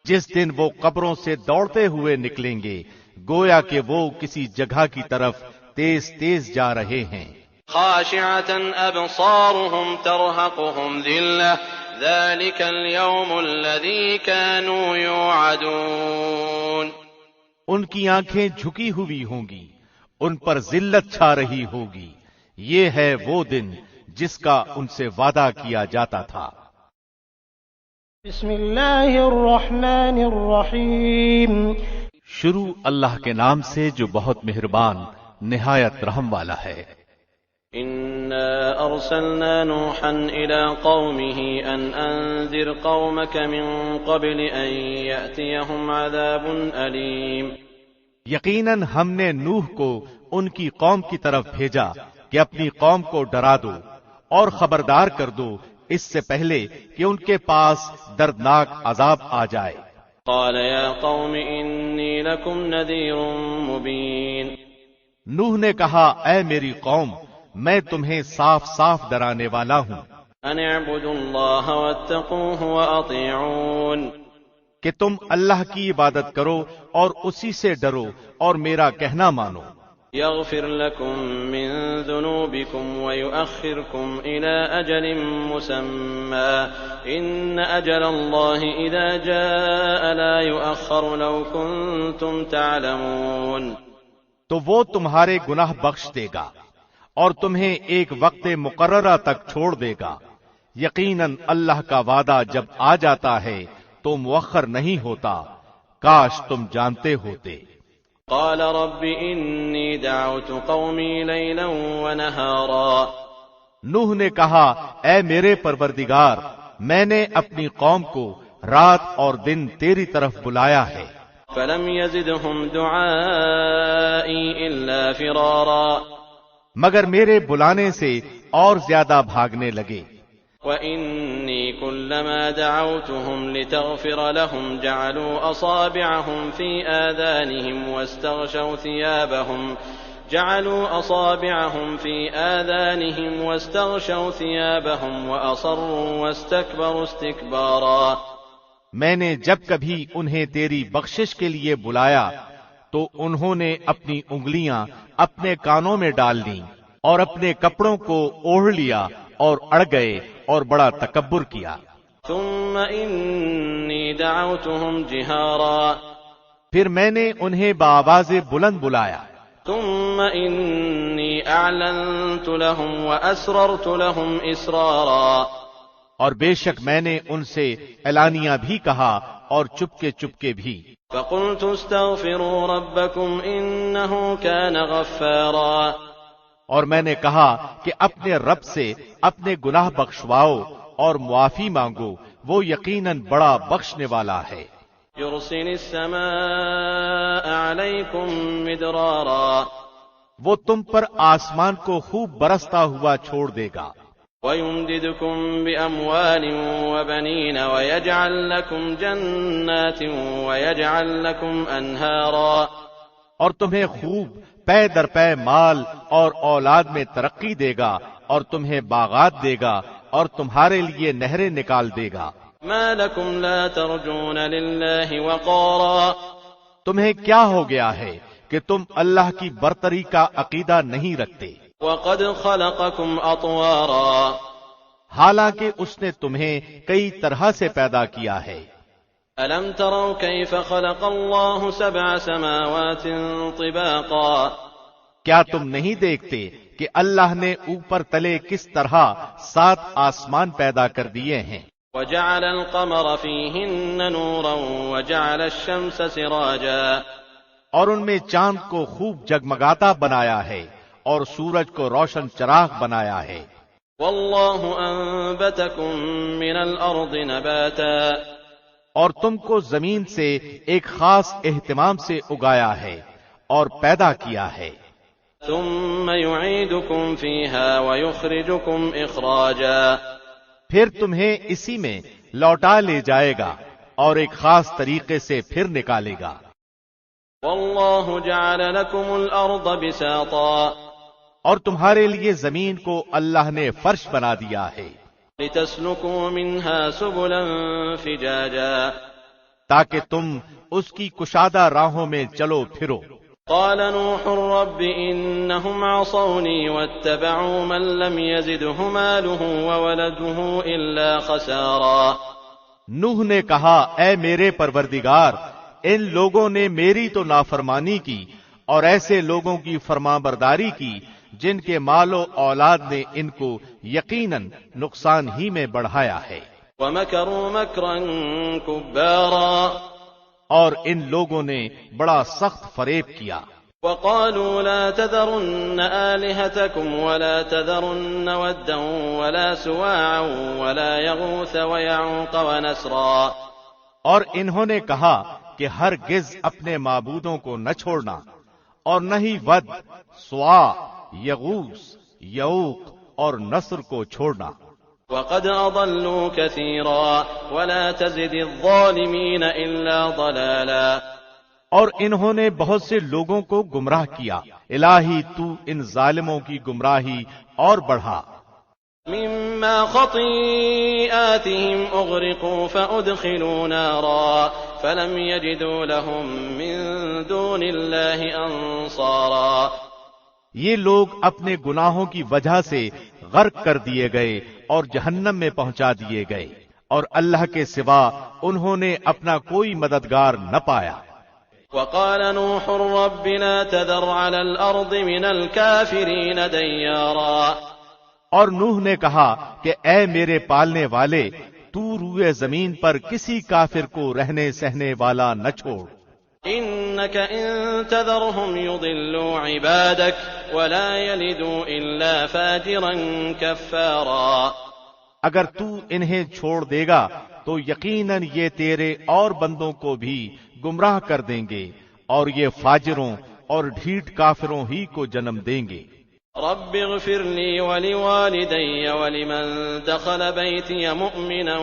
جس دن وہ قبروں سے دوڑتے ہوئے نکلیں گے گویا کہ وہ کسی جگہ کی طرف تیز تیز جا رہے ہیں۔ خاشعة أبصارهم ترهقهم ذلة ذلك اليوم الذي كانوا يوعدون، ان کی آنکھیں جھکی ہوئی ہوں گی، ان پر ذلت چھا رہی ہوگی، یہ ہے وہ دن جس کا ان سے وعدہ کیا جاتا تھا۔ بسم اللہ الرحمن الرحیم، شروع اللہ کے نام سے جو بہت مہربان نہایت رحم والا ہے۔ إنا أرسلنا نوحا إلى قومه أن أنذر قومك من قبل أن يأتيهم عذاب أليم، یقیناً ہم نے نوح کو ان کی قوم کی طرف بھیجا کہ اپنی قوم کو ڈرا دو اور خبردار کر دو اس سے پہلے کہ ان کے پاس دردناک عذاب آ جائے۔ قال يا قوم إني لكم نذير مبين، نوح نے کہا اے میری قوم میں تمہیں صاف صاف ڈرانے والا ہوں أن اعبدوا الله واتقوه وأطيعون، کہ تم اللہ کی عبادت کرو اور اسی سے ڈرو اور میرا کہنا مانو۔ يغفر لكم من ذنوبكم ويؤخركم إلى أجل مسمى إن أجل الله إذا جاء لا يؤخر لو كنتم تعلمون، تو وہ تمہارے گناہ بخش دے گا اور تمہیں ایک وقت مقررہ تک چھوڑ دے گا۔ یقیناً اللہ کا وعدہ جب آ جاتا ہے تو مؤخر نہیں ہوتا، کاش تم جانتے ہوتے۔ قال رب إني دعوت قومي ليلا ونهارا، نوح نے کہا اے میرے پروردگار میں نے اپنی قوم کو رات اور دن تیری طرف بلایا ہے، فلم يزدهم دعائي إلا فرارا، مگر میرے بلانے سے اور زیادہ بھاگنے لگے۔ وَإِنِّي كُلَّمَا دَعَوْتُهُمْ لِتَغْفِرَ لَهُمْ جَعَلُوا أَصَابِعَهُمْ فِي آذَانِهِمْ وَاسْتَغْشَوْا ثِيَابَهُمْ وَأَصَرُّوا وَاسْتَكْبَرُوا اسْتِكْبَارًا۔ میں نے جب کبھی انہیں تیری بخشش کے لیے بلایا تو انہوں نے اپنی انگلیاں اپنے کانوں میں ڈال لیں اور اپنے کپڑوں کو اوڑھ لیا اور اڑ گئے اور بڑا تکبر کیا۔ ثم إني دعوتهم جهارا، پھر میں نے انہیں بآواز بلند بلایا۔ ثم إني أعلنت لهم وأسررت لهم إسرارا، اور بے شک میں نے ان سے اعلانیہ بھی کہا اور چپکے چپکے بھی۔ فقلت استغفروا ربكم إنه كان غفارا، اور میں نے کہا کہ اپنے رب سے اپنے گناہ بخشواؤ اور معافی مانگو، وہ یقیناً بڑا بخشنے والا ہے۔ يرسل السماء عليكم مدرارا، وہ تم پر آسمان کو خوب برستا ہوا چھوڑ دے گا۔ ويمددكم بأموال وبنين ويجعل لكم جنات ويجعل لكم أنهارا، اور تمہیں خوب پے در پے مال اور اولاد میں ترقی دے گا اور تمہیں باغات دے گا اور تمہارے لیے نہریں نکال دے گا۔ ما لكم لا ترجون لله وقارا، تمہیں کیا ہو گیا ہے کہ تم اللہ کی برتری کا عقیدہ نہیں رکھتے، وقد خلقكم أطوارا، حالانکہ اس نے تمہیں کئی طرح سے پیدا کیا ہے۔ ألم تروا كيف خلق الله 7 سماوات طباقا، کیا تم نہیں دیکھتے کہ اللہ نے اوپر تلے کس طرح 7 آسمان پیدا کر دیے ہیں؟ وجعل القمر فيهن نورا وجعل الشمس سراجا، اور ان میں چاند کو خوب جگمگاتا بنایا ہے اور سورج کو روشن چراغ بنایا ہے۔ والله أنبتكم من الأرض نباتا، اور تم کو زمین سے ایک خاص اہتمام سے اگایا ہے اور پیدا کیا ہے۔ ثم يعيدكم فيها ويخرجكم إخراجا، پھر تمہیں اسی میں لوٹا لے جائے گا اور ایک خاص طریقے سے پھر نکالے گا۔ والله جعل لكم الأرض بساطا، اور تمہارے لیے زمین کو اللہ نے فرش بنا دیا ہے، لتسلكوا منها سبلا فجاجا، تاکہ تم اس کی کشادہ راہوں میں چلو پھرو۔ قال نوح رب إنهم عصوني واتبعوا من لم يزده ماله وولده إلا خسارا، نوح نے کہا اے میرے پروردگار، ان لوگوں نے میری تو نافرمانی کی اور ایسے لوگوں کی فرمانبرداری کی جن کے مال و اولاد نے ان کو یقیناً نقصان ہی میں بڑھایا ہے۔ ومكروا مكرا كبارا، اور ان لوگوں نے بڑا سخت فریب کیا۔ وقالوا لا تذرن آلهتكم ولا تذرن ودا ولا سواعا ولا يغوث ويعوق ونسرا، اور انہوں نے کہا کہ ہرگز اپنے معبودوں کو نہ چھوڑنا اور نہ ہی ود، سوا، یغوث، یعوق اور نصر کو چھوڑنا۔ وقد أضلوا كثيرا ولا تزد الظالمين إلا ضلالا، اور انہوں نے بہت سے لوگوں کو گمراہ کیا، الہی تو ان ظالموں کی گمراہی اور بڑھا۔ مما خطيئاتهم أغرقوا فأدخلوا نارا فلم يجدوا لهم من دون الله أنصارا، یہ لوگ اپنے گناہوں کی وجہ سے غرق کر دیے گئے اور جہنم میں پہنچا دیے گئے، اور اللہ کے سوا انہوں نے اپنا کوئی مددگار نہ پایا۔ وقال نوح رب لا تذر على الأرض من الكافرين ديارا، اور نوح نے کہا کہ اے میرے پالنے والے، تو روئے زمین پر کسی کافر کو رہنے سہنے والا نہ چھوڑ۔ إنك إن تذرهم يضلوا عبادك ولا يلدوا إلا فاجرا كفارا، اگر تو انہیں چھوڑ دے گا تو یقیناً یہ تیرے اور بندوں کو بھی گمراہ کر دیں گے اور یہ فاجروں اور ڈھیٹ کافروں ہی کو جنم دیں گے۔ رب اغفر لي ولوالدي ولمن دخل بيتي مؤمنا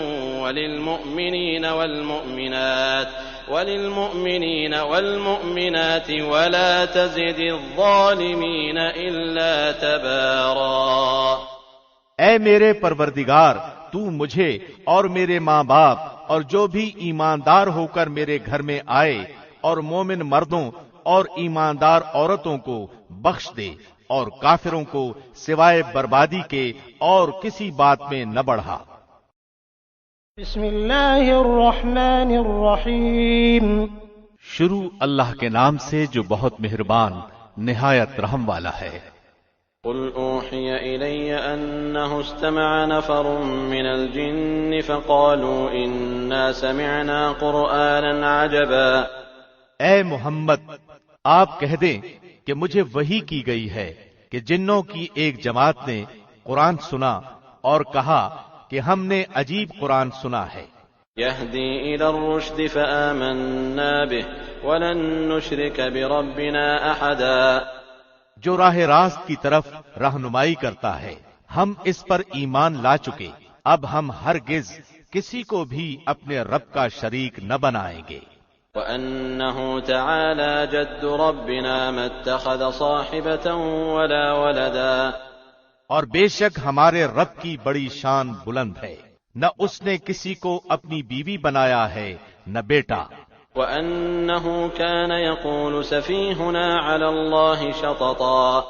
وللمؤمنين والمؤمنات ولا تزد الظالمين إلا تبارا۔ اے میرے پروردگار، تو مجھے اور میرے ماں باپ اور جو بھی ایماندار ہو کر میرے گھر میں آئے اور مومن مردوں اور ایماندار عورتوں کو بخش دے، اور کافروں کو سوائے بربادی کے اور کسی بات میں نہ بڑھا۔ بسم اللہ الرحمن الرحیم۔ شروع اللہ کے نام سے جو بہت مہربان نہایت رحم والا ہے۔ قل اوحی الی انہ استمع نفر من الجن فقالوا انا سمعنا قرآنا عجبا۔ اے محمد، آپ کہہ دیں کہ مجھے وحی کی گئی ہے کہ جنوں کی ایک جماعت نے قرآن سنا اور کہا کہ ہم نے عجیب قرآن سنا ہے۔ یہدی الی الرشد فآمنا بہ ولن نشرک بربنا احدا۔ جو راہ راست کی طرف رہنمائی کرتا ہے، ہم اس پر ایمان لا چکے، اب ہم ہرگز کسی کو بھی اپنے رب کا شریک نہ بنائیں گے۔ وَأَنَّهُ تَعَالَى جَدُّ رَبِّنَا مَا اتَّخَذَ صَاحِبَةً وَلَا وَلَدًا۔ اور بے شک ہمارے رب کی بڑی شان بلند ہے، نہ اس نے کسی کو اپنی بیوی بنایا ہے نہ بیٹا۔ وَأَنَّهُ كَانَ يَقُولُ سَفِيهُنَا عَلَى اللَّهِ شَطَطًا۔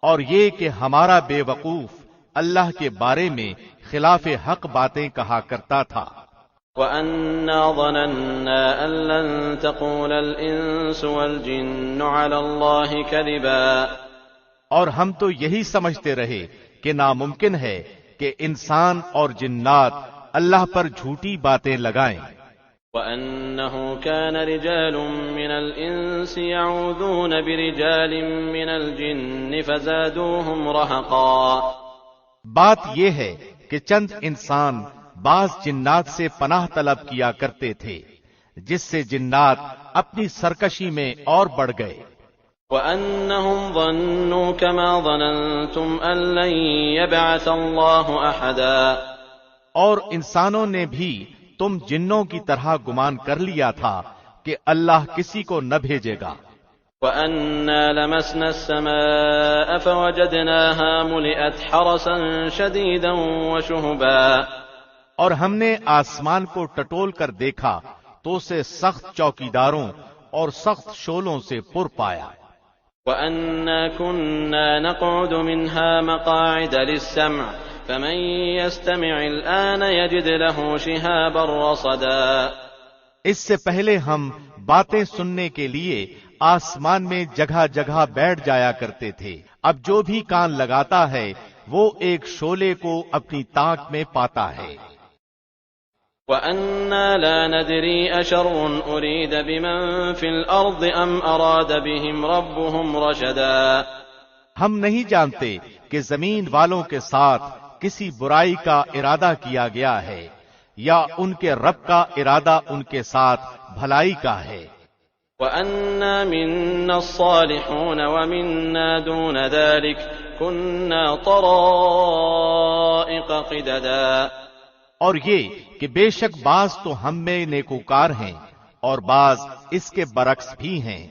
اور یہ کہ ہمارا بے وقوف اللہ کے بارے میں خلاف حق باتیں کہا کرتا تھا۔ وَأَنَّا ظَنَنَّا أَن لَّن تَقُولَ الْإِنسُ وَالْجِنُّ عَلَى اللَّهِ كَذِبًا۔ اور ہم تو یہی سمجھتے رہے کہ ناممکن ہے کہ انسان اور جنات اللہ پر جھوٹی باتیں لگائیں۔ وَأَنَّهُ كَانَ رِجَالٌ مِّنَ الْإِنسِ يَعُوذُونَ بِرِجَالٍ مِّنَ الْجِنِّ فَزَادُوهُمْ رَهَقًا۔ بات یہ ہے کہ چند انسان بعض جنات سے پناہ طلب کیا کرتے تھے، جس سے جنات اپنی سرکشی میں اور بڑھ گئے۔ وَأَنَّهُمْ ظَنُّوا كَمَا ظَنَنتُمْ أَن لَّن يَبْعَثَ اللَّهُ أَحَدًا۔ اور انسانوں نے بھی تم جنوں کی طرح گمان کر لیا تھا کہ اللہ کسی کو نہ بھیجے گا۔ وَأَنَّا لَمَسْنَا السَّمَاءَ فَوَجَدْنَاهَا مُلِئَتْ حَرَسًا شَدِيدًا وَشُهُبًا۔ اور ہم نے آسمان کو ٹٹول کر دیکھا تو اسے سخت چوکیداروں اور سخت شولوں سے پر پایا۔ وَأَنَّا كُنَّا نَقْعُدُ مِنْهَا مَقَاعِدَ لِلسَّمْعِ فَمَن يَسْتَمِعِ الْآنَ يَجِدْ لَهُ شِهَابًا رَّصَدًا۔ اس سے پہلے ہم باتیں سننے کے لیے آسمان میں جگہ جگہ بیٹھ جایا کرتے تھے، اب جو بھی کان لگاتا ہے وہ ایک شولے کو اپنی تاک میں پاتا ہے۔ وَأَنَّا لَا نَدْرِي أَشَرٌّ أُرِيدَ بِمَن فِي الْأَرْضِ أَمْ أَرَادَ بِهِمْ رَبُّهُمْ رَشَدًا۔ ہم نہیں جانتے کہ زمین والوں کے ساتھ کسی برائی کا ارادہ کیا گیا ہے یا ان کے رب کا ارادہ ان کے ساتھ بھلائی کا ہے۔ وَأَنَّا مِنَّا الصَّالِحُونَ وَمِنَّا دُونَ ذَلِكَ كُنَّا طَرَائِقَ قِدَدًا۔ اور یہ کہ بے شک بعض تو ہم میں نیکوکار ہیں اور بعض اس کے برعکس بھی ہیں،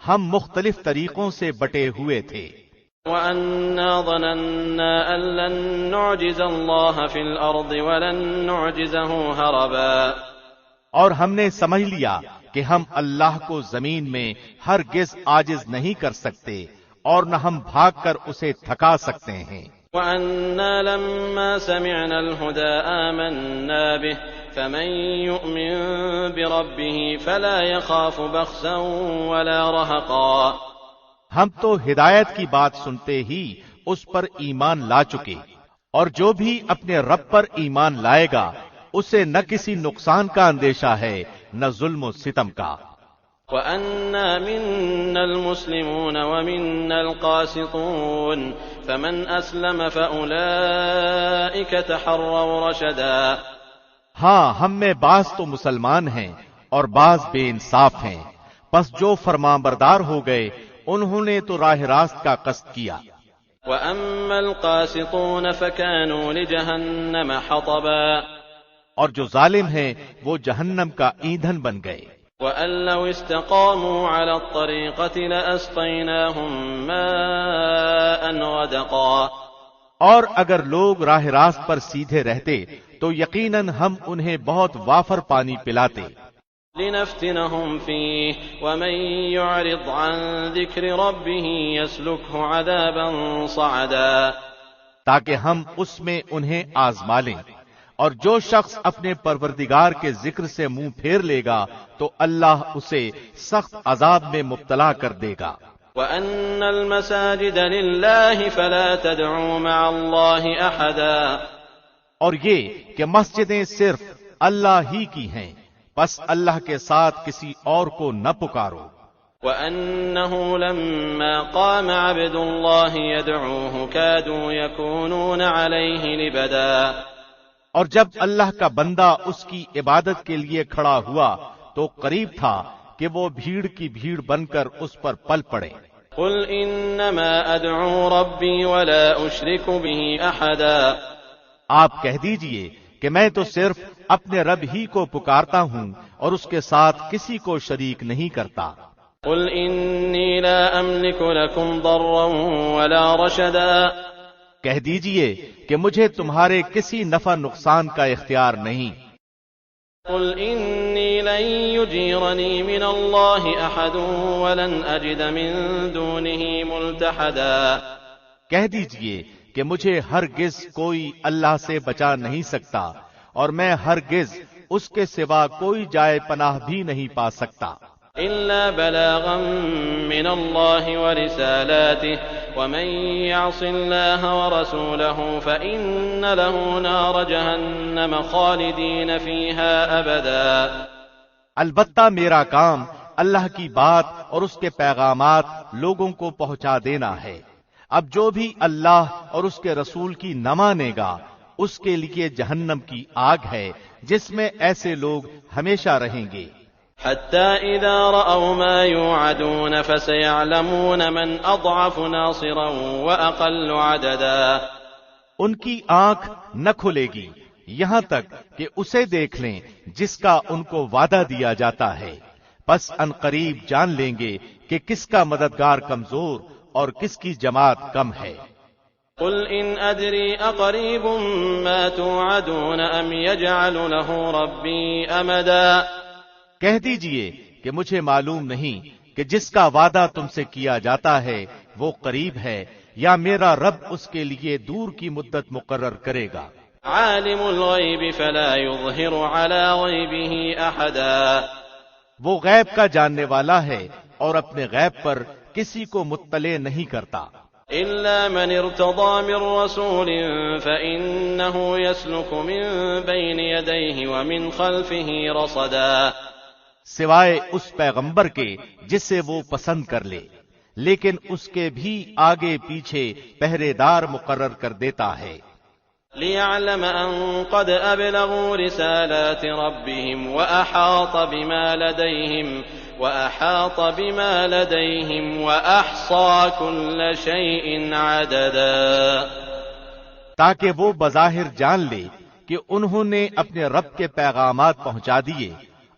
ہم مختلف طریقوں سے بٹے ہوئے تھے۔ وَأَنَّا ظَنَنَّا أَن لَّن نُّعْجِزَ اللَّهَ فِي الْأَرْضِ وَلَن نُّعْجِزَهُ هَرَبًا۔ اور ہم نے سمجھ لیا کہ ہم اللہ کو زمین میں ہرگز عاجز نہیں کر سکتے اور نہ ہم بھاگ کر اسے تھکا سکتے ہیں۔ وَأَنَّا لَمَّا سَمِعْنَا الْهُدَىٰ آمَنَّا بِهِ فَمَن يُؤْمِن بِرَبِّهِ فَلَا يَخَافُ بَخْسًا وَلَا رَهَقًا۔ ہم تو ہدایت کی بات سنتے ہی اس پر ایمان لا چکے، اور جو بھی اپنے رب پر ایمان لائے گا اسے نہ کسی نقصان کا اندیشہ ہے نہ ظلم و ستم کا۔ وَأَنَّا مِنَّا الْمُسْلِمُونَ وَمِنَّا الْقَاسِطُونَ فَمَنْ أَسْلَمَ فَأُولَئِكَ تَحَرَّوْا رَشَدًا۔ ہاں، ہم میں بعض تو مسلمان ہیں اور بعض بے انصاف ہیں، پس جو فرمانبردار ہو گئے انہوں نے تو راہ راست کا قصد کیا۔ وَأَمَّا الْقَاسِطُونَ فَكَانُوا لِجَهَنَّمَ حَطَبًا اور جو ظالم ہیں وہ جہنم کا ایندھن بن گئے. وَأَن لَّوْ اسْتَقَامُوا عَلَى الطَّرِيقَةِ لَأَسْقَيْنَاهُم مَّاءً غَدَقًا، اور اگر لوگ راہ راست پر سیدھے رہتے تو یقیناً ہم انہیں بہت وافر پانی پلاتے. لِنَفْتِنَهُمْ فِيهِ وَمَن يُعْرِضْ عَن ذِكْرِ رَبِّهِ يَسْلُكْهُ عَذَابًا صَعَدًا، تاکہ ہم اس میں انہیں آزما لیں، اور جو شخص اپنے پروردگار کے ذکر سے منہ پھیر لے گا تو اللہ اسے سخت عذاب میں مبتلا کر دے گا. وَأَنَّ الْمَسَاجِدَ لِلَّهِ فَلَا تَدْعُوا مَعَ اللَّهِ أَحَدًا، اور یہ کہ مسجدیں صرف اللہ ہی کی ہیں، بس اللہ کے ساتھ کسی اور کو نہ پکارو. وَأَنَّهُ لَمَّا قَامَ عَبْدُ اللَّهِ يَدْعُوهُ كَادُوا يَكُونُونَ عَلَيْهِ لِبَدًا، اور جب اللہ کا بندہ اس کی عبادت کے لیے کھڑا ہوا تو قریب تھا کہ وہ بھیڑ کی بھیڑ بن کر اس پر پل پڑے. قُلْ إِنَّمَا أَدْعُو رَبِّي وَلَا أُشْرِكُ بِهِ أَحَدًا، آپ کہہ دیجئے کہ میں تو صرف اپنے رب ہی کو پکارتا ہوں اور اس کے ساتھ کسی کو شریک نہیں کرتا. قُلْ إِنِّي لَا أَمْلِكُ لَكُمْ ضَرًّا وَلَا رَشَدًا، کہہ دیجئے کہ مجھے تمہارے کسی نفع نقصان کا اختیار نہیں. قُلْ إِنِّي لَن يُجِيرَنِي مِنَ اللَّهِ أَحَدٌ وَلَنْ أَجِدَ مِن دُونِهِ مُلْتَحَدًا، کہہ دیجئے کہ مجھے ہرگز کوئی اللہ سے بچا نہیں سکتا اور میں ہرگز اس کے سوا کوئی جائے پناہ بھی نہیں پا سکتا. إِلَّا بَلَاغًا مِّنَ اللَّهِ وَرِسَالَاتِهِ وَمَن يَعْصِ اللَّهَ وَرَسُولَهُ فَإِنَّ لَهُ نَارَ جَهَنَّمَ خَالِدِينَ فِيهَا أَبَدًا، البتہ میرا کام اللہ کی بات اور اس کے پیغامات لوگوں کو پہنچا دینا ہے. اب جو بھی اللہ اور اس کے رسول کی نہ مانے گا اس کے لیے جہنم کی آگ ہے جس میں ایسے لوگ ہمیشہ رہیں گے. حَتَّى إِذَا رَأَوْا مَا يُوعَدُونَ فَسَيَعْلَمُونَ مَنْ أَضْعَفُ نَاصِرًا وَأَقَلُّ عَدَدًا، ان کی آنکھ نہ کھلے گی یہاں تک کہ اسے دیکھ لیں جس کا ان کو وعدہ دیا جاتا ہے، بس ان قریب جان لیں گے کہ کس کا مددگار کمزور اور کس کی جماعت کم ہے. قُلْ إِنْ أَدْرِي أَقَرِيبٌ مَّا تُوعَدُونَ أَمْ يَجْعَلُ لَهُ رَبِّي أَمَدًا، کہہ دیجئے کہ مجھے معلوم نہیں کہ جس کا وعدہ تم سے کیا جاتا ہے وہ قریب ہے یا میرا رب اس کے لیے دور کی مدت مقرر کرے گا. عَالِمُ الْغَيْبِ فَلَا يُظْهِرُ عَلَى غَيْبِهِ أَحَدًا، وہ غیب کا جاننے والا ہے اور اپنے غیب پر کسی کو مطلع نہیں کرتا. إِلَّا مَنِ ارْتَضَىٰ مِن رَّسُولٍ فَإِنَّهُ يَسْلُكُ مِن بَيْنِ يَدَيْهِ وَمِنْ خَلْفِهِ رَصَدًا، سوائے اس پیغمبر کے جسے وہ پسند کر لے، لیکن اس کے بھی آگے پیچھے پہرے دار مقرر کر دیتا ہے. لِيَعْلَمَ أَن قَدْ أَبْلَغُوا رِسَالَاتِ رَبِّهِمْ وَأَحَاطَ بِمَا لَدَيْهِمْ وَأَحْصَىٰ كُلَّ شَيْءٍ عَدَدًا، تاکہ وہ بظاہر جان لے کہ انہوں نے اپنے رب کے پیغامات پہنچا دیے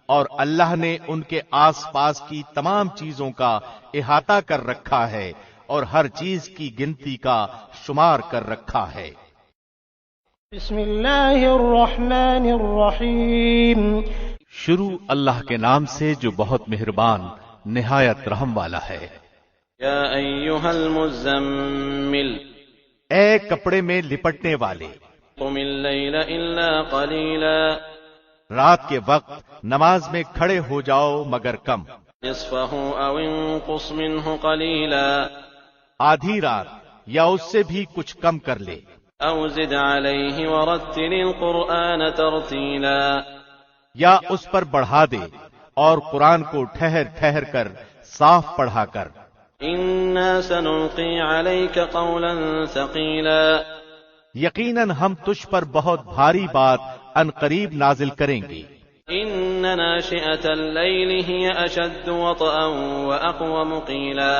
اور اللہ نے ان کے آس پاس کی تمام چیزوں کا احاطہ کر رکھا ہے اور ہر چیز کی گنتی کا شمار کر رکھا ہے. بسم اللہ الرحمن الرحیم، شروع اللہ کے نام سے جو بہت مہربان نہایت رحم والا ہے. یا ایھا المزمل، اے کپڑے میں لپٹنے والے، قم اللیل الا قلیلا، رات کے وقت نماز میں کھڑے ہو جاؤ مگر کم، نصفہ او انقص منہ قلیلا، آدھی رات یا اس سے بھی کچھ کم کر لے، او زد علیہ ورتل القرآن ترتیلا، یا اس پر بڑھا دے اور قرآن کو ٹھہر ٹھہر کر صاف پڑھا کر. انا سنلقی علیک قولا ثقیلا، یقیناً ہم تجھ پر بہت بھاری بات ان قریب نازل کریں گے. ان ناشئة اللیل ہی اشد وطئا واقوم قیلا،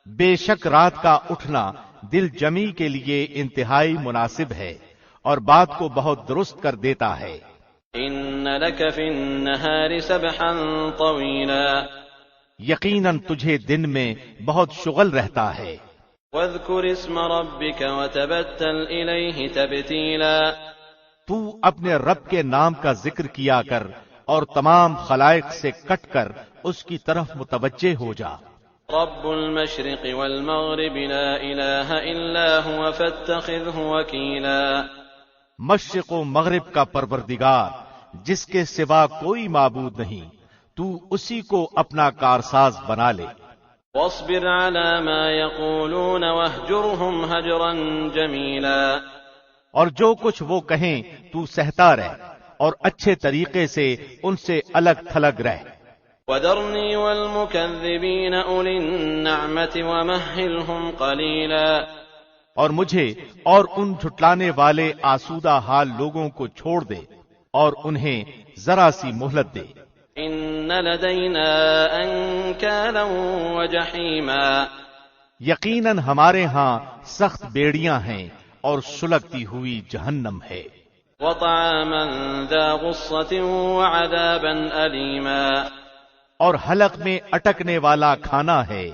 بے شک رات کا اٹھنا دل جمی کے لیے انتہائی مناسب ہے اور بات کو بہت درست کر دیتا ہے۔ ان لك في النهار سبحا طويلا یقیناً تجھے دن میں بہت شغل رہتا ہے۔ واذكر اسم ربك وتبتل إليه تبتيلا تو اپنے رب کے نام کا ذکر کیا کر اور تمام خلائق سے کٹ کر اس کی طرف متوجہ ہو جا۔ رب المشرق والمغرب لا إله إلا هو فاتخذه وكيلا مشرق و مغرب کا پروردگار جس کے سوا کوئی معبود نہیں، تو اسی کو اپنا کارساز بنا لے۔ واصبر على ما يقولون واهجرهم هجرا جميلا اور جو کچھ وہ کہیں تو سہتا رہ اور اچھے طریقے سے ان سے الگ تھلگ رہ۔ وذرني والمكذبين أولي النعمة ومهلهم قليلا اور مجھے اور ان جھٹلانے والے آسودہ حال لوگوں کو چھوڑ دے اور انہیں ذرا سی مہلت دے۔ إن لدينا أنكالا وجحيما یقیناً ہمارے ہاں سخت بیڑیاں ہیں اور سلگتی ہوئی جہنم ہے۔ وطعاما ذا غصة وعذابا أليما اور حلق میں اٹکنے والا کھانا ہے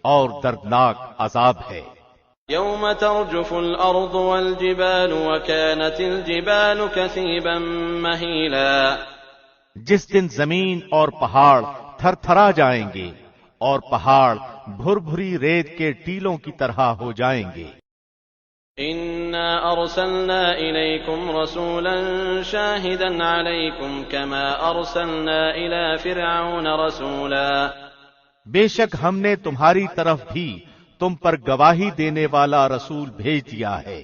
اور دردناک عذاب ہے۔ يوم ترجف الأرض والجبال وكانت الجبال كثيبا مهيلا جس دن زمین اور پہاڑ تھر تھرا جائیں گے اور پہاڑ بھر بھری ریت کے ٹیلوں کی طرح ہو جائیں گے۔ إنا أرسلنا إليكم رسولا شاهدا عليكم كما أرسلنا إلى فرعون رسولا بے شک ہم نے تمہاری طرف بھی تم پر گواہی دینے والا رسول بھیج دیا ہے،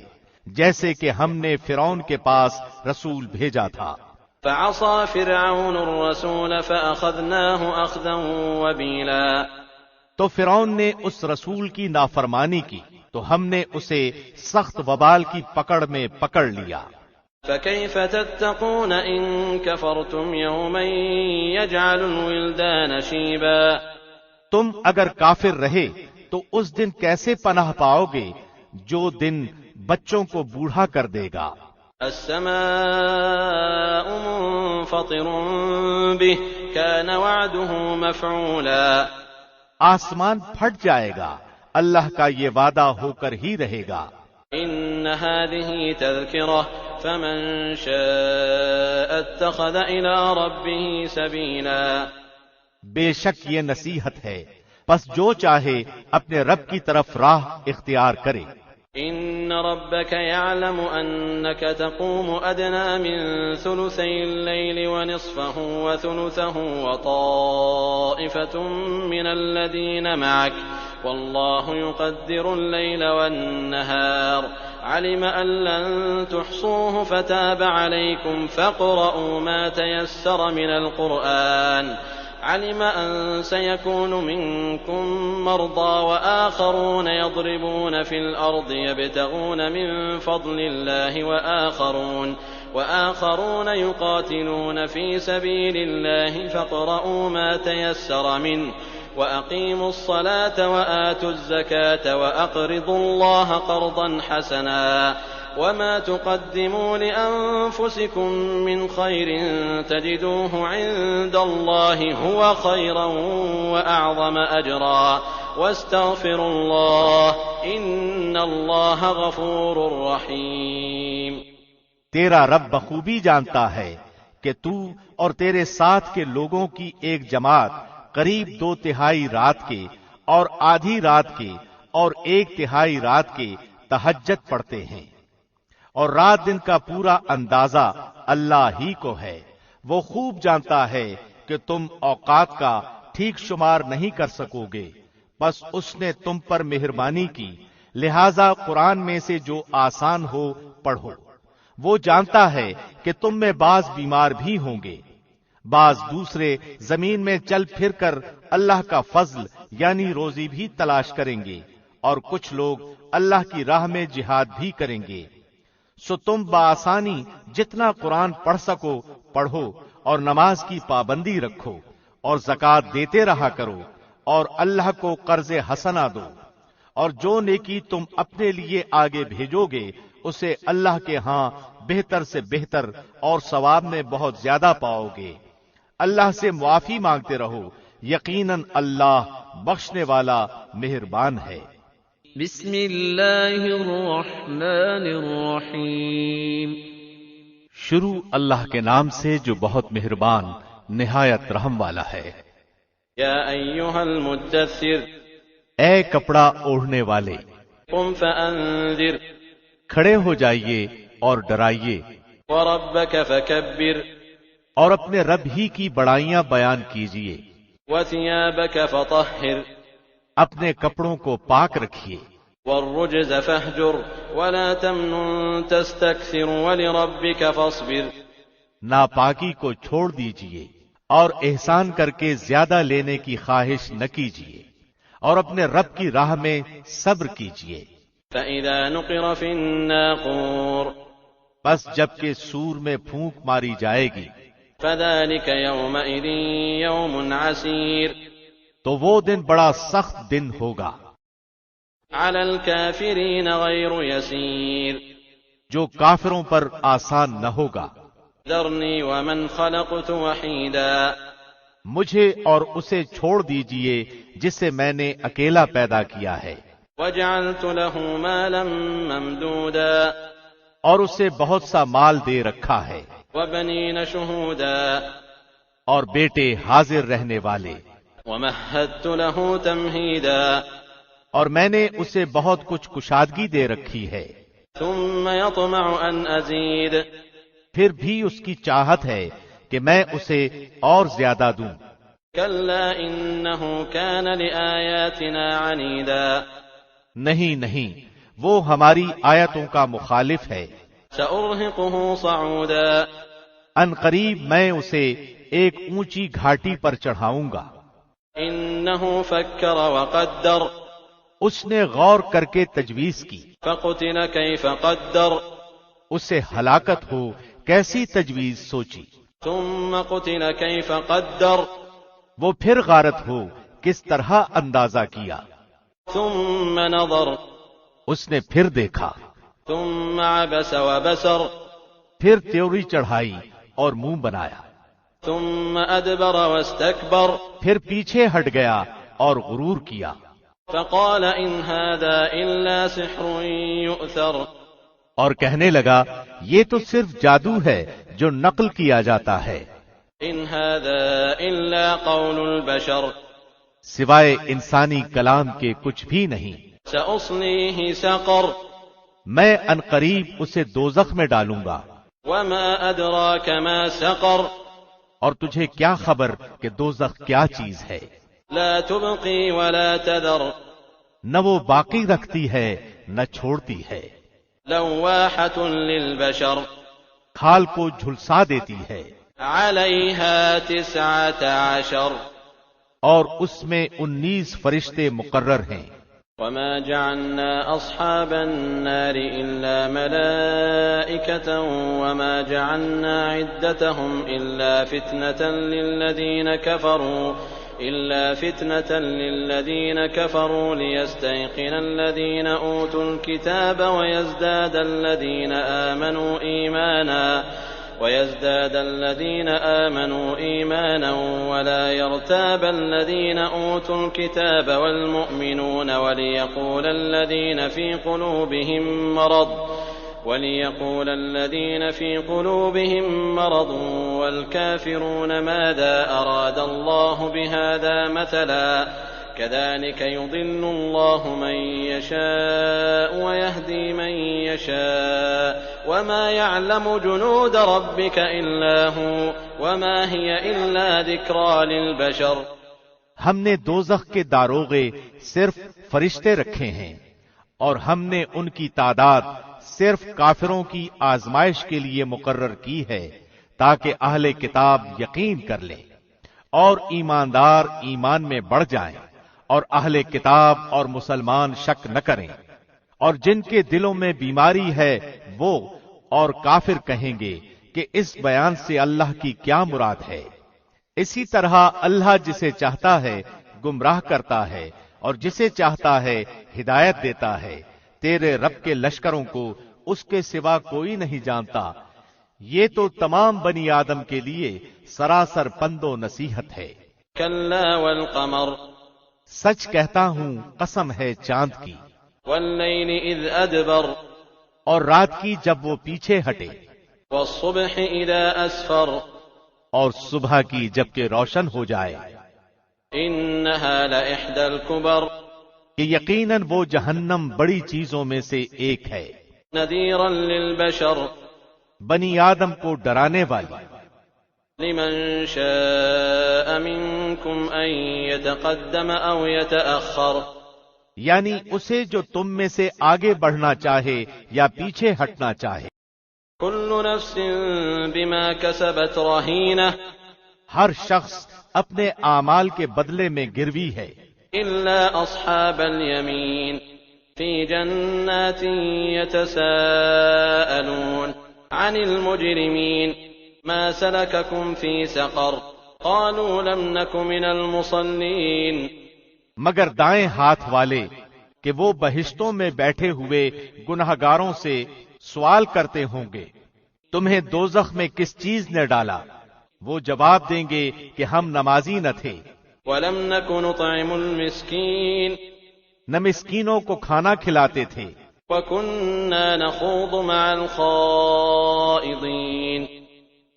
جیسے کہ ہم نے فرعون کے پاس رسول بھیجا تھا۔ فعصى فرعون الرسول فأخذناه أخذا وبيلا تو فرعون نے اس رسول کی نافرمانی کی تو ہم نے اسے سخت وبال کی پکڑ میں پکڑ لیا۔ فكيف تتقون إن كفرتم يوما يجعل الولدان شيبا تم اگر کافر رہے تو اس دن کیسے پناہ پاؤ گے جو دن بچوں کو بوڑھا کر دے گا۔ السماء منفطر به كان وعده مفعولا آسمان پھٹ جائے گا، اللہ کا یہ وعدہ ہو کر ہی رہے گا۔ إن هذه تذكرة فمن شاء اتخذ إلى ربه سبيلا بے شک یہ نصیحت ہے، پس جو چاہے اپنے رب کی طرف راہ اختیار کرے۔ إن ربك يعلم أنك تقوم أدنى من ثلثي الليل ونصفه وثلثه وطائفة من الذين معك والله يقدر الليل والنهار علم أن لن تحصوه فتاب عليكم فاقرؤوا ما تيسر من القرآن علم أن سيكون منكم مرضى وآخرون يضربون في الأرض يبتغون من فضل الله وآخرون يقاتلون في سبيل الله فاقرؤوا ما تيسر منه وأقيموا الصلاة وآتوا الزكاة وأقرضوا الله قرضا حسنا وما تقدموا لأنفسكم من خير تجدوه عند الله هو خيرا وأعظم أجرا واستغفروا الله إن الله غفور رحيم تیرا رب بخوبی جانتا ہے کہ تو اور تیرے ساتھ کے لوگوں کی ایک جماعت قریب 2/3 رات کے اور آدھی رات کے اور 1/3 رات کے تہجد پڑھتے ہیں، اور رات دن کا پورا اندازہ اللہ ہی کو ہے۔ وہ خوب جانتا ہے کہ تم اوقات کا ٹھیک شمار نہیں کر سکو گے، بس اس نے تم پر مہربانی کی، لہذا قرآن میں سے جو آسان ہو پڑھو۔ وہ جانتا ہے کہ تم میں بعض بیمار بھی ہوں گے، بعض دوسرے زمین میں چل پھر کر اللہ کا فضل یعنی روزی بھی تلاش کریں گے، اور کچھ لوگ اللہ کی راہ میں جہاد بھی کریں گے۔ سو تم بآسانی جتنا قرآن پڑھ سکو پڑھو، اور نماز کی پابندی رکھو، اور زکوٰۃ دیتے رہا کرو، اور اللہ کو قرض حسنہ دو، اور جو نیکی تم اپنے لیے آگے بھیجو گے اسے اللہ کے ہاں بہتر سے بہتر اور ثواب میں بہت زیادہ پاؤ گے۔ اللہ سے معافی مانگتے رہو، یقیناً اللہ بخشنے والا مہربان ہے۔ بسم اللہ الرحمن الرحیم۔ شروع اللہ کے نام سے جو بہت مہربان نہایت رحم والا ہے۔ یا ایھا المدثر، اے کپڑا اوڑھنے والے، قم فانذر، کھڑے ہو جائیے اور ڈرائیے، وربک فکبر، اور اپنے رب ہی کی بڑائیاں بیان کیجیے، وثیابک فطہر، اپنے کپڑوں کو پاک رکھیے، والرجز فاہجر، ولا تمنن تستکثر، ولربک فاصبر، ناپاکی کو چھوڑ دیجیے اور احسان کر کے زیادہ لینے کی خواہش نہ کیجیے، اور اپنے رب کی راہ میں صبر کیجیے۔ فإذا نقر في الناقور، بس جبکہ سور میں پھونک ماری جائے گی، فذلك يومئذ يوم عسير، تو وہ دن بڑا سخت دن ہوگا، على الكافرين غير يسير، جو کافروں پر آسان نہ ہوگا۔ ذرني ومن خلقت وحيدا، مجھے اور اسے چھوڑ دیجئے جسے میں نے اکیلا پیدا کیا ہے، وجعلت له مالا ممدودا، اور اسے بہت سا مال دے رکھا ہے، وبنين شهودا، اور بیٹے حاضر رہنے والے، ومهدت له تمهيدا، اور میں نے اسے بہت کچھ کشادگی دے رکھی ہے، ثم يطمع ان ازيد، پھر بھی اس کی چاہت ہے کہ میں اسے اور زیادہ دوں۔ كلا انه كان لآياتنا عنيدا، نہیں نہیں، وہ ہماری آیتوں کا مخالف ہے۔ سأرهقه صعودا، ان قریب میں اسے ایک اونچی گھاٹی پر چڑھاؤں گا۔ انه فكر وقدر، اس نے غور کر کے تجویز کی، فقتل كيف قدر، اسے ہلاکت ہو کیسی تجویز سوچی، ثم قتل كيف قدر، وہ پھر غارت ہو کس طرح اندازہ کیا، ثم نظر، اس نے پھر دیکھا، ثم عبس وبسر، پھر تیوری چڑھائی اور منہ بنایا، ثم ادبر واستكبر، پھر پیچھے ہٹ گیا اور غرور کیا، فقال ان هذا الا سحر يؤثر، اور کہنے لگا یہ تو صرف جادو ہے جو نقل کیا جاتا ہے، ان هذا الا قول البشر، سوائے انسانی کلام کے کچھ بھی نہیں۔ سأصليه سقر، میں ان قریب اسے دوزخ میں ڈالوں گا۔ وما ادراك ما سقر، اور تجھے کیا خبر کہ دوزخ کیا چیز ہے؟ لا تبقي ولا تذر، نہ وہ باقی رکھتی ہے نہ چھوڑتی ہے، لواحة للبشر، کھال کو جھلسا دیتی ہے، عليها 19، اور اس میں 19 فرشتے مقرر ہیں۔ وما جعلنا أصحاب النار إلا ملائكة وما جعلنا عدتهم إلا فتنة للذين كفروا ليستيقن الذين أوتوا الكتاب ويزداد الذين آمنوا إيمانا ولا يرتاب الذين أوتوا الكتاب والمؤمنون وليقول الذين في قلوبهم مرض والكافرون ماذا أراد الله بهذا مثلا كذلك يضل الله من يشاء ويهدي من يشاء وما يعلم جنود ربك إلا هو وما هي إلا ذكرى للبشر۔ ہم نے دوزخ کے داروغے صرف فرشتے رکھے ہیں، اور ہم نے ان کی تعداد صرف کافروں کی آزمائش کے لیے مقرر کی ہے تاکہ اہل کتاب یقین کر لیں اور ایماندار ایمان میں بڑھ جائیں، اور اہل کتاب اور مسلمان شک نہ کریں، اور جن کے دلوں میں بیماری ہے وہ اور کافر کہیں گے کہ اس بیان سے اللہ کی کیا مراد ہے۔ اسی طرح اللہ جسے چاہتا ہے گمراہ کرتا ہے اور جسے چاہتا ہے ہدایت دیتا ہے. تیرے رب کے لشکروں کو اس کے سوا کوئی نہیں جانتا. یہ تو تمام بنی آدم کے لیے سراسر پند و نصیحت ہے. كلا والقمر سچ کہتا ہوں قسم ہے چاند کی، والليل إذ أدبر اور رات کی جب وہ پیچھے ہٹے، والصبح إذا أسفر اور صبح کی جب کہ روشن ہو جائے. إنها لإحدى الكبر کہ یقیناً وہ جہنم بڑی چیزوں میں سے ایک ہے، نذيرا للبشر بنی آدم کو ڈرانے والی. لمن شاء منكم أن يتقدم أو يتأخر یعنی اسے جو تم میں سے آگے بڑھنا چاہے یا پیچھے ہٹنا چاہے. كل نفس بما كسبت رهينة ہر شخص اپنے اعمال کے بدلے میں گروی ہے، إلا أصحاب اليمين في جنات يتساءلون عن المجرمين ما سلككم في سقر قالوا لم نك من المصلين. مگر دائیں ہاتھ والے کہ وہ بہشتوں میں بیٹھے ہوئے گنہگاروں سے سوال کرتے ہوں گے تمہیں دوزخ میں کس چیز نے ڈالا؟ وہ جواب دیں گے کہ ہم نمازی نہ تھے، ولم نك نطعم المسكين نہ مسکینوں کو کھانا کھلاتے تھے، وكنا نخوض مع الخائضين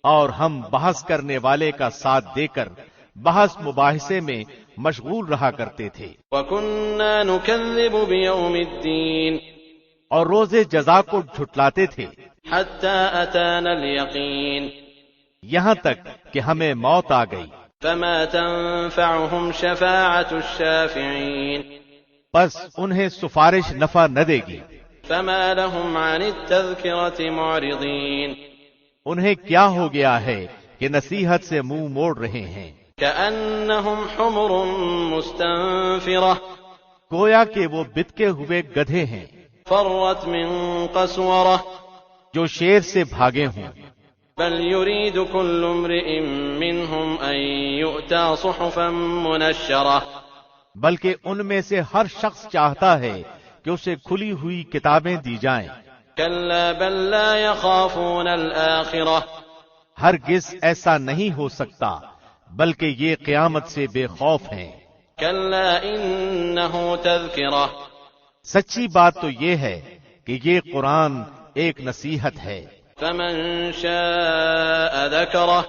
اور ہم بحث کرنے والے کا ساتھ دے کر بحث مباحثے میں مشغول رہا کرتے تھے، وكنا نكذب بيوم الدين اور روز جزا کو جھٹلاتے تھے، حتى أتانا اليقين یہاں تک کہ ہمیں موت آ گئی. فما تنفعهم شفاعة الشافعين پس انہیں سفارش نفع نہ دے گی. فما لهم عن التذكرة معرضين انہیں کیا ہو گیا ہے کہ نصیحت سے منہ موڑ رہے ہیں، كأنهم حمر مستنفرة گویا کہ وہ بتکے ہوئے گدھے ہیں فرت من قسورة جو شیر سے بھاگے ہوں. بل يريد كل امرئ منهم أن يؤتى صحفا منشرة بلکہ ان میں سے ہر شخص چاہتا ہے کہ اسے کھلی ہوئی کتابیں دی جائیں. كلا بل لا يخافون الآخرة ہرگز ایسا نہیں ہو سکتا بلکہ یہ قیامت سے بے خوف ہیں. كلا إنه تذكرة سچی بات تو یہ ہے کہ یہ قرآن ایک نصیحت ہے. فمن شاء ذكره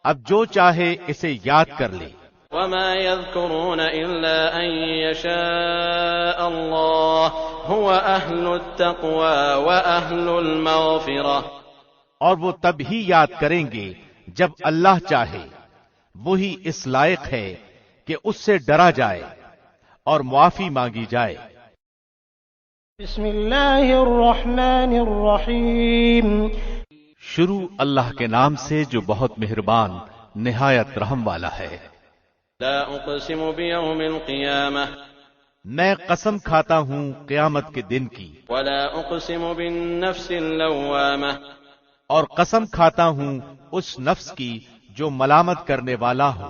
اب جو چاہے اسے یاد کر لے. وما يذكرون إلا أن يشاء الله هو أهل التقوى وأهل المغفرة اور وہ تب ہی یاد کریں گے جب اللہ چاہے. وہی اس لائق ہے کہ اس سے ڈرا جائے اور معافی مانگی جائے. بسم اللہ الرحمن الرحیم. شروع اللہ کے نام سے جو بہت مہربان نہایت رحم والا ہے. لا أقسم بيوم القيامة میں قسم کھاتا ہوں قیامت کے دن کی، ولا أقسم بالنفس اللوامة اور قسم کھاتا ہوں اس نفس کی جو ملامت کرنے والا ہو.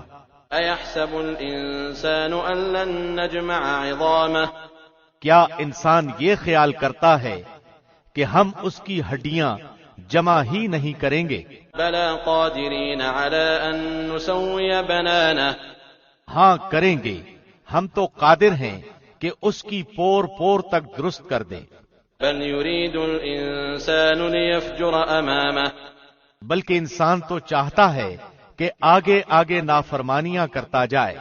أيحسب الإنسان أن لن نجمع عظامه کیا انسان یہ خیال کرتا ہے کہ ہم اس کی ہڈیاں جمع ہی نہیں کریں گے؟ بلى قادرين على أن نسوي بنانه ہاں کریں گے، ہم تو قادر ہیں کہ اس کی پور پور تک درست کر دیں. بل يريد الإنسان ليفجر أمامه بلکہ انسان تو چاہتا ہے کہ آگے آگے نافرمانیاں کرتا جائے.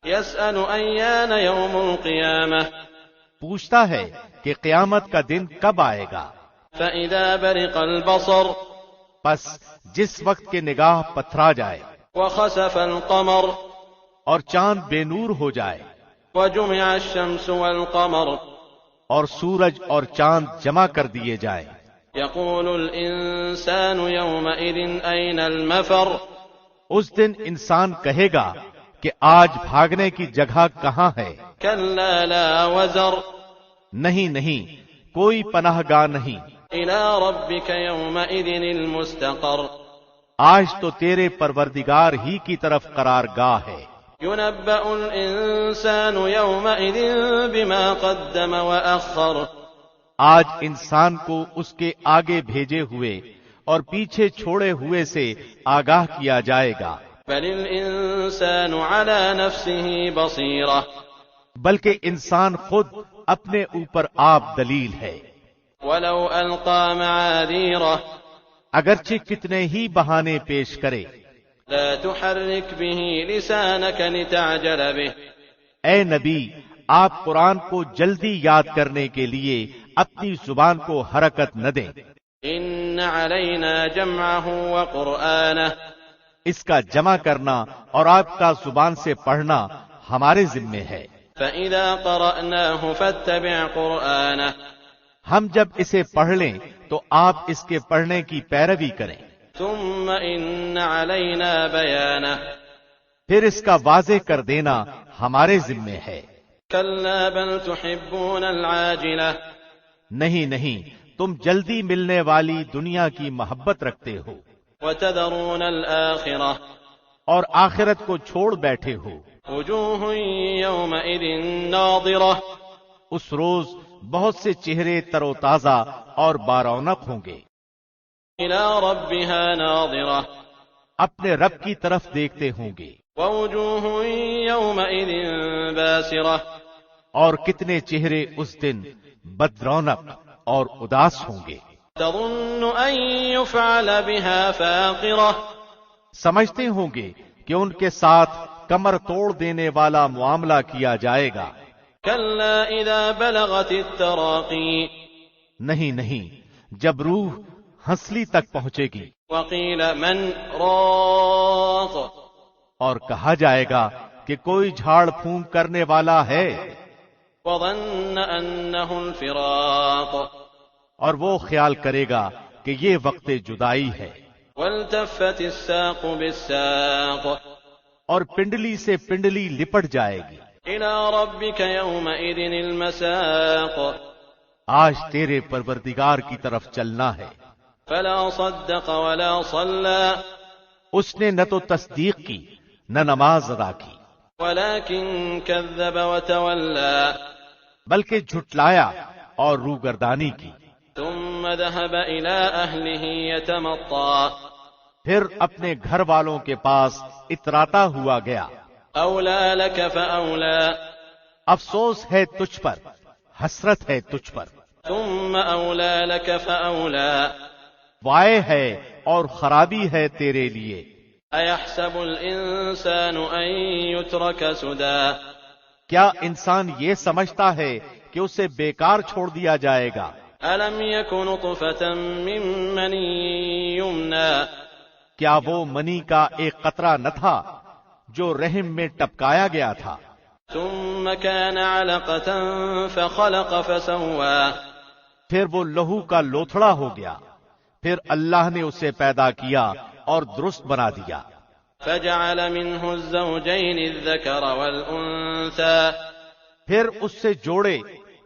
يسأل أيان يوم القيامة پوچھتا ہے کہ قیامت کا دن کب آئے گا. فإذا برق البصر پس جس وقت کے نگاہ پتھرا جائے وخسف القمر اور چاند بے نور ہو جائے وجمع الشمس والقمر اور سورج اور چاند جمع کر دیے جائیں. يقول الإنسان يومئذ أين المفر اس دن انسان کہے گا کہ آج بھاگنے کی جگہ کہاں ہے؟ كلا لا وزر نہیں نہیں، کوئی پناہ گاہ نہیں. إلى ربك يومئذ المستقر آج تو تیرے پروردگار ہی کی طرف قرار گاہ ہے. ينبأ الإنسان يومئذ بما قدم وأخر. آج انسان کو اس کے آگے بھیجے ہوئے اور پیچھے چھوڑے ہوئے سے آگاہ کیا جائے گا. بل الإنسان على نفسه بصيرة. بلکہ انسان خود اپنے اوپر آپ دلیل ہے. ولو ألقى معاذيره. اگرچہ کتنے ہی بہانے پیش کرے. لا تحرك به لسانك لتعجل به. اے نبی، آپ قرآن کو جلدی یاد کرنے کے لیے اپنی زبان کو حرکت نہ دیں. إن علينا جمعه وقرآنه. اس کا جمع کرنا اور آپ کا زبان سے پڑھنا ہمارے ذمے ہے. فإذا قرأناه فاتبع قرآنه. ہم جب اسے پڑھ لیں تو آپ اس کے پڑھنے کی پیروی کریں. ثم إن علينا بيانه. پھر اس کا واضح کر دینا ہمارے ذمے ہے. كلا بل تحبون العاجلة. نہیں، تم جلدی ملنے والی دنیا کی محبت رکھتے ہو وتذرون الآخرة. اور آخرت کو چھوڑ بیٹھے ہو. وجوه يومئذ ناظرة. اس روز بہت سے چہرے تر و تازہ اور بارونق ہوں گے. إلى ربها ناظرة. اپنے رب کی طرف دیکھتے ہوں گے. ووجوه يومئذ باسرة. اور کتنے چہرے اس دن بد رونق اور اداس ہوں گے. تظن أن يفعل بها فاقرة. سمجھتے ہوں گے کہ ان کے ساتھ کمر توڑ دینے والا معاملہ کیا جائے گا. كلا إذا بلغت التراقي. نہیں، جب روح ہنسلی تک پہنچے گی. وقيل من راق. اور کہا جائے گا کہ کوئی جھاڑ پھونک کرنے والا ہے. وظن أنه الفراق. اور وہ خیال کرے گا کہ یہ وقت جدائی ہے. والتفت الساق بالساق. اور پنڈلی سے پنڈلی لپٹ جائے گی. إلى ربك يومئذ المساق. آج تیرے پروردگار کی طرف چلنا ہے. فلا صدق ولا صلى. اس نے نہ تو تصدیق کی نہ نماز ادا کی، ولكن كذب وتولى. بلکہ جھٹلایا اور روگردانی کی. ثم ذهب إلى أهله يتمطى. پھر اپنے گھر والوں کے پاس اتراتا ہوا گیا. أولى لك فأولى. افسوس ہے تجھ پر، حسرت ہے تجھ پر. ثم أولى لك فأولى. وائے ہے اور خرابی ہے تیرے لیے. أيحسب الإنسان أن يترك سدى. کیا انسان یہ سمجھتا ہے کہ اسے بیکار چھوڑ دیا جائے گا؟ ألم يك نطفة من مني يمنى. کیا وہ منی کا ایک قطرہ نہ تھا جو رحم میں ٹپکایا گیا تھا؟ ثم كان علقة فخلق فسوى. پھر وہ لہو کا لوتھڑا ہو گیا، پھر اللہ نے اسے پیدا کیا اور درست بنا دیا. فجعل منه الزوجين الذكر والأنثى. پھر اس سے جوڑے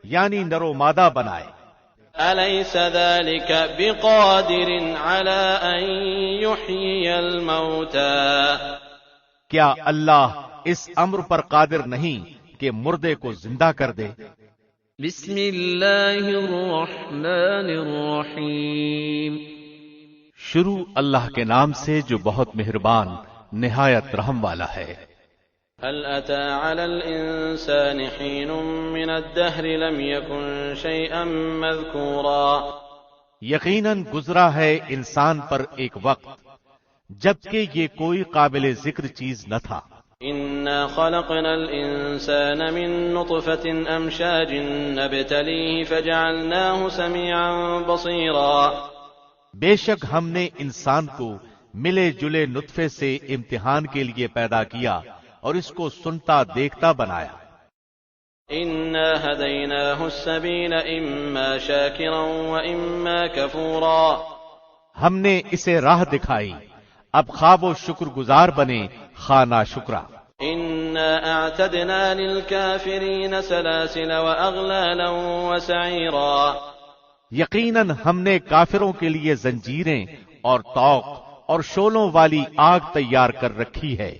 یعنی نر و مادہ بنائے. أليس ذلك بقادر على أن يحيي الموتى. کیا اللہ اس امر پر قادر نہیں کہ مردے کو زندہ کر دے؟ بسم اللہ الرحمن الرحیم. شروع اللہ کے نام سے جو بہت مہربان نہایت رحم والا ہے. هل أتى على الإنسان حين من الدهر لم يكن شيئا مذكورا. یقیناً گزرا ہے انسان پر ایک وقت جبکہ یہ کوئی قابل ذکر چیز نہ تھا. إنا خلقنا الإنسان من نطفة أمشاج نبتليه فجعلناه سميعا بصيرا. بے شک ہم نے انسان کو ملے جلے نطفے سے امتحان کے لیے پیدا کیا اور اس کو سنتا دیکھتا بنایا. إنا هديناه السبيل إما شاكرا وإما كفورا. ہم نے اسے راہ دکھائی، اب خواہ و شکر گزار بنے خواہ ناشکرا. إنا أعتدنا للكافرين سلاسل وأغلالا وسعيرا. یقیناً ہم نے کافروں کے لیے زنجیریں اور طوق اور شولوں والی آگ تیار کر رکھی ہے.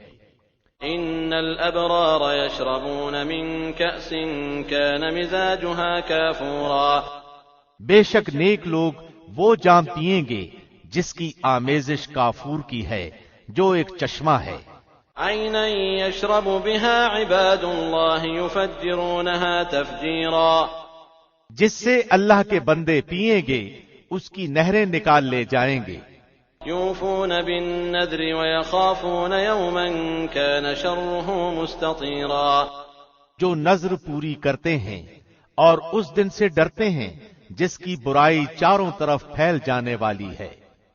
إن إن الأبرار يشربون من كأس كان مزاجها كافورا بے شک نیک لوگ وہ جام پیئیں گے جس کی آمیزش کافور کی ہے، جو ایک چشمہ ہے، عينا يشرب بها عباد الله يفجرونها تفجيرا جس سے اللہ کے بندے پیئیں گے اس کی نہریں نکال لے جائیں گے، يوفون بالنذر ويخافون يوما كان شره مستطيرا جو نذر پوری کرتے ہیں اور اس دن سے ڈرتے ہیں جس کی برائی چاروں طرف پھیل جانے والی ہے،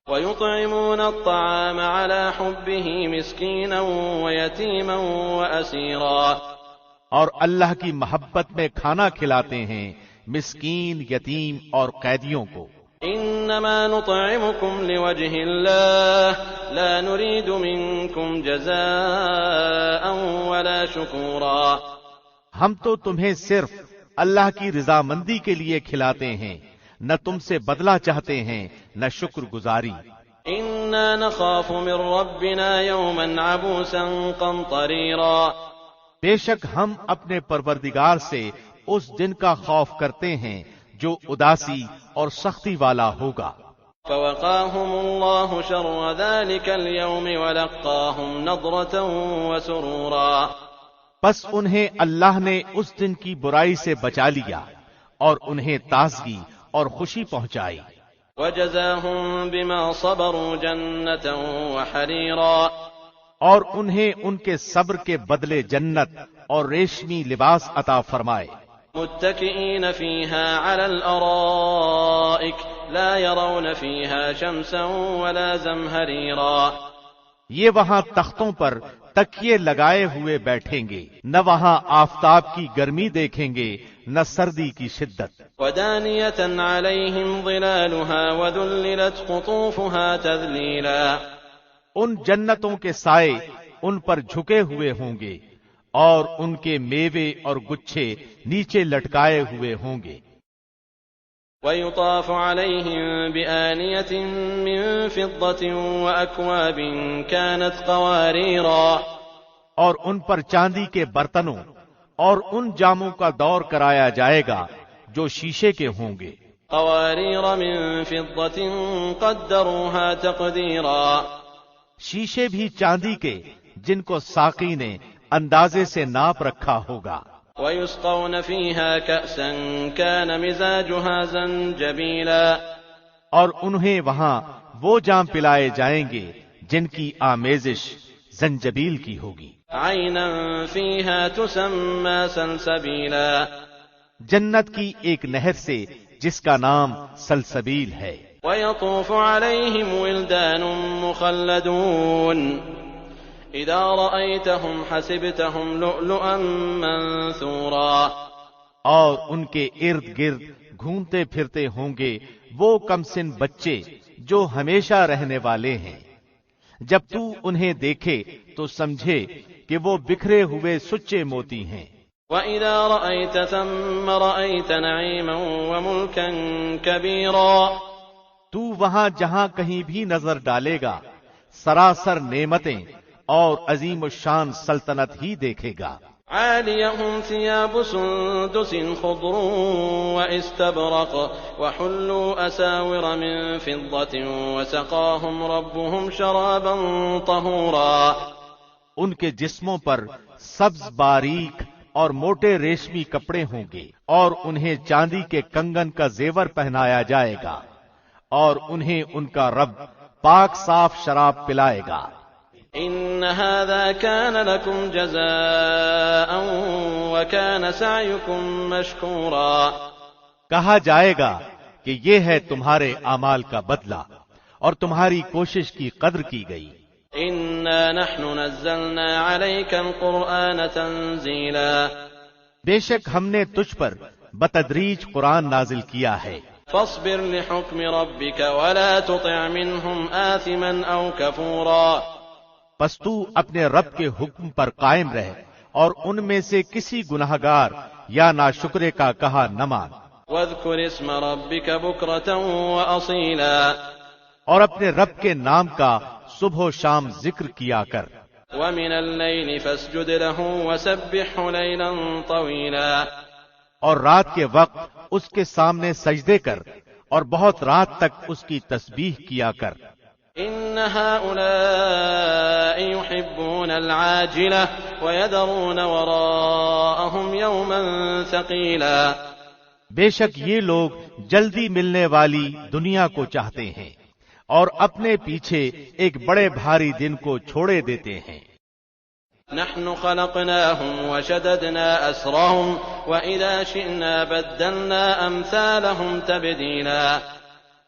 ويطعمون الطعام على حبه مسكينا ويتيما وأسيرا اور اللہ کی محبت میں کھانا کھلاتے ہیں مسکین، یتیم اور قیدیوں کو۔ إنما نطعمكم لوجه الله لا نريد منكم جزاء ولا شكورا ہم تو تمہیں صرف اللہ کی رضامندی کے لیے کھلاتے ہیں، نہ تم سے بدلہ چاہتے ہیں نہ شکر گزاری۔ إنا نخاف من ربنا يوما عبوسا قمطريرا بے شک ہم اپنے پروردگار سے اس دن کا خوف کرتے ہیں جو اداسی اور سختی والا ہوگا۔ فوقاهم الله شر ذلك اليوم ولقاهم نضرة وسرورا پس انہیں اللہ نے اس دن کی برائی سے بچا لیا اور انہیں تازگی اور خوشی پہنچائی۔ وجزاهم بما صبروا جنة وحريرا اور انہیں ان کے صبر کے بدلے جنت اور ریشمی لباس عطا فرمائے۔ متكئين فيها على الأرائك لا يرون فيها شمسا ولا زمهريرا یہ وہاں تختوں پر تکیے لگائے ہوئے بیٹھیں گے، نہ وہاں آفتاب کی گرمی دیکھیں گے نہ سردی کی شدت۔ ودانية عليهم ظلالها وذللت قطوفها تذليلا ان جنتوں کے سائے ان پر جھکے ہوئے ہوں گے اور ان کے میوے اور گچھے نیچے لٹکائے ہوئے ہوں گے۔ ويطاف عليهم بآنية من فضة وأكواب كانت قواريرا اور ان پر چاندی کے برتنوں اور ان جاموں کا دور کرایا جائے گا جو شیشے کے ہوں گے۔ قوارير من فضة قدروها تقديرا شیشے بھی چاندی کے جن کو ساقی نے اندازے سے ناپ رکھا ہوگا۔ ويسقون فيها كأسا كان مزاجها زنجبيلا اور انہیں وہاں وہ جام پلائے جائیں گے جن کی آمیزش زنجبیل کی ہوگی۔ عينا فيها تسمى سلسبيلا جنت کی ایک نہر سے جس کا نام سلسبیل ہے۔ ويطوف عليهم ولدان مخلدون إذا رأيتهم حسبتهم لؤلؤا منثورا اور ان کے ارد گرد گھومتے پھرتے ہوں گے وہ کم سن بچے جو ہمیشہ رہنے والے ہیں، جب تو انہیں دیکھے تو سمجھے کہ وہ بکھرے ہوئے سچے موتی ہیں۔ وَإِذَا رَأَيْتَ ثَمَّ رَأَيْتَ نَعِيمًا وَمُلْكًا كَبِيرًا تو وہاں جہاں کہیں بھی نظر ڈالے گا سراسر نعمتیں اور عظیم الشان سلطنت ہی دیکھے گا۔ عَالِيَهُمْ ثِيَابُ سُندُسٍ خُضْرٌ وَإِسْتَبْرَقٌ وَحُلُّوا أَسَاوِرَ مِن فِضَّةٍ وَسَقَاهُمْ رَبُّهُمْ شَرَابًا طَهُورًا ان کے جسموں پر سبز باریک اور موٹے ریشمی کپڑے ہوں گے اور انہیں چاندی کے کنگن کا زیور پہنایا جائے گا اور انہیں ان کا رب پاک صاف شراب پلائے گا۔ إن هذا كان لكم جزاء وكان سعيكم مشكورا کہا جائے گا کہ یہ ہے تمہارے اعمال کا بدلہ اور تمہاری کوشش کی قدر کی گئی۔ إنا نحن نزلنا عليك القرآن تنزيلا بے شک ہم نے تجھ پر بتدریج قرآن نازل کیا ہے۔ فاصبر لحكم ربك ولا تطع منهم آثما أو كفورا پس تو اپنے رب کے حکم پر قائم رہ اور ان میں سے کسی گناہگار یا ناشکرے کا کہا نہ مان۔ واذكر اسم ربك بكرة وأصيلا اور اپنے رب کے نام کا صبح و شام ذکر کیا کر۔ ومن الليل فاسجد له وسبحه ليلا طويلا، اور رات کے وقت اس کے سامنے سجدے کر اور بہت رات تک اس کی تسبیح کیا کر۔ إن هؤلاء يحبون العاجلة ويذرون وراءهم يوما ثقيلا، بے شک یہ لوگ جلدی ملنے والی دنیا کو چاہتے ہیں اور اپنے پیچھے ایک بڑے بھاری دن کو چھوڑے دیتے ہیں۔ نحن خلقناهم وشددنا أسرهم وإذا شئنا بدلنا أمثالهم تبديلا،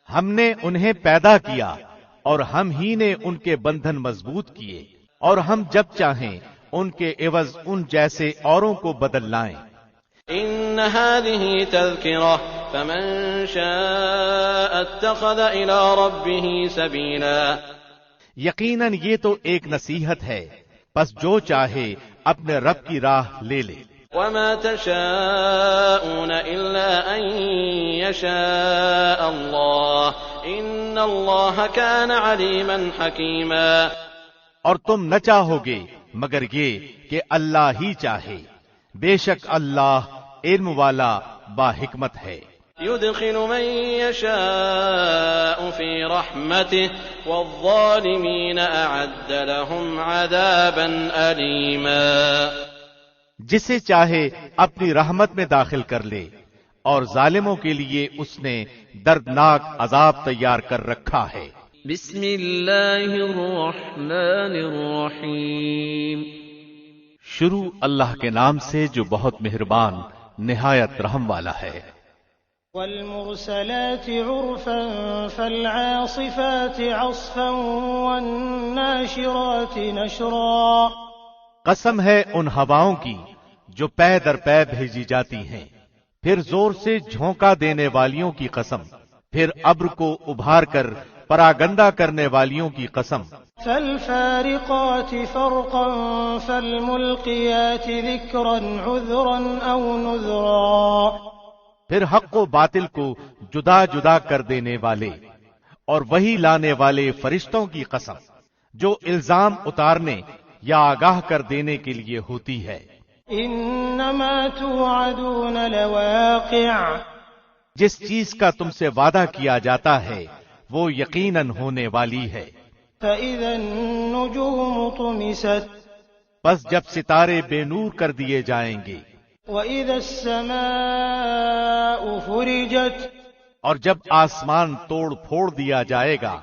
ہم نے انہیں پیدا کیا اور ہم ہی نے ان کے بندھن مضبوط کیے، اور ہم جب چاہیں ان کے عوض ان جیسے اوروں کو بدل لائیں۔ إن هذه تذكرة فمن شاء اتخذ إلى ربه سبيلا، یقیناً یہ تو ایک نصیحت ہے، بس جو چاہے اپنے رب کی راہ لے لے۔ وما تشاءون إلا أن يشاء الله إن الله كان عليما حكيما، اور تم نہ چاہو گے مگر یہ کہ اللہ ہی چاہے، بے شک اللہ علم والا با حکمت ہے۔ يدخل من يشاء في رحمته والظالمين أعد لهم عذابا أليما، جسے چاہے اپنی رحمت میں داخل کر لے، اور ظالموں کے لیے اس نے دردناک عذاب تیار کر رکھا ہے۔ بسم اللہ الرحمن الرحیم۔ شروع اللہ کے نام سے جو بہت مہربان نہایت رحم والا ہے۔ والمرسلات عرفا فالعاصفات عصفا والناشرات نشرا، قسم ہے ان ہواؤں کی جو پے در پے بھیجی جاتی ہیں، پھر زور سے جھونکا دینے والیوں کی قسم، پھر ابر کو ابھار کر پراگندہ کرنے والیوں کی قسم۔ فالفارقات فرقا فالملقيات ذكرا عذرا او نذرا، پھر حق و باطل کو جدا جدا کر دینے والے اور وہی لانے والے فرشتوں کی قسم جو الزام اتارنے یا آگاہ کر دینے کے لیے ہوتی ہے۔ انما توعدون لواقع، جس چیز کا تم سے وعدہ کیا جاتا ہے وہ یقیناً ہونے والی ہے۔ فاذا النجوم طمست، بس جب ستارے بے نور کر دیے جائیں گے، وَإِذَا السَّمَاءُ فُرِجَتْ، اور جب آسمان توڑ پھوڑ دیا جائے گا،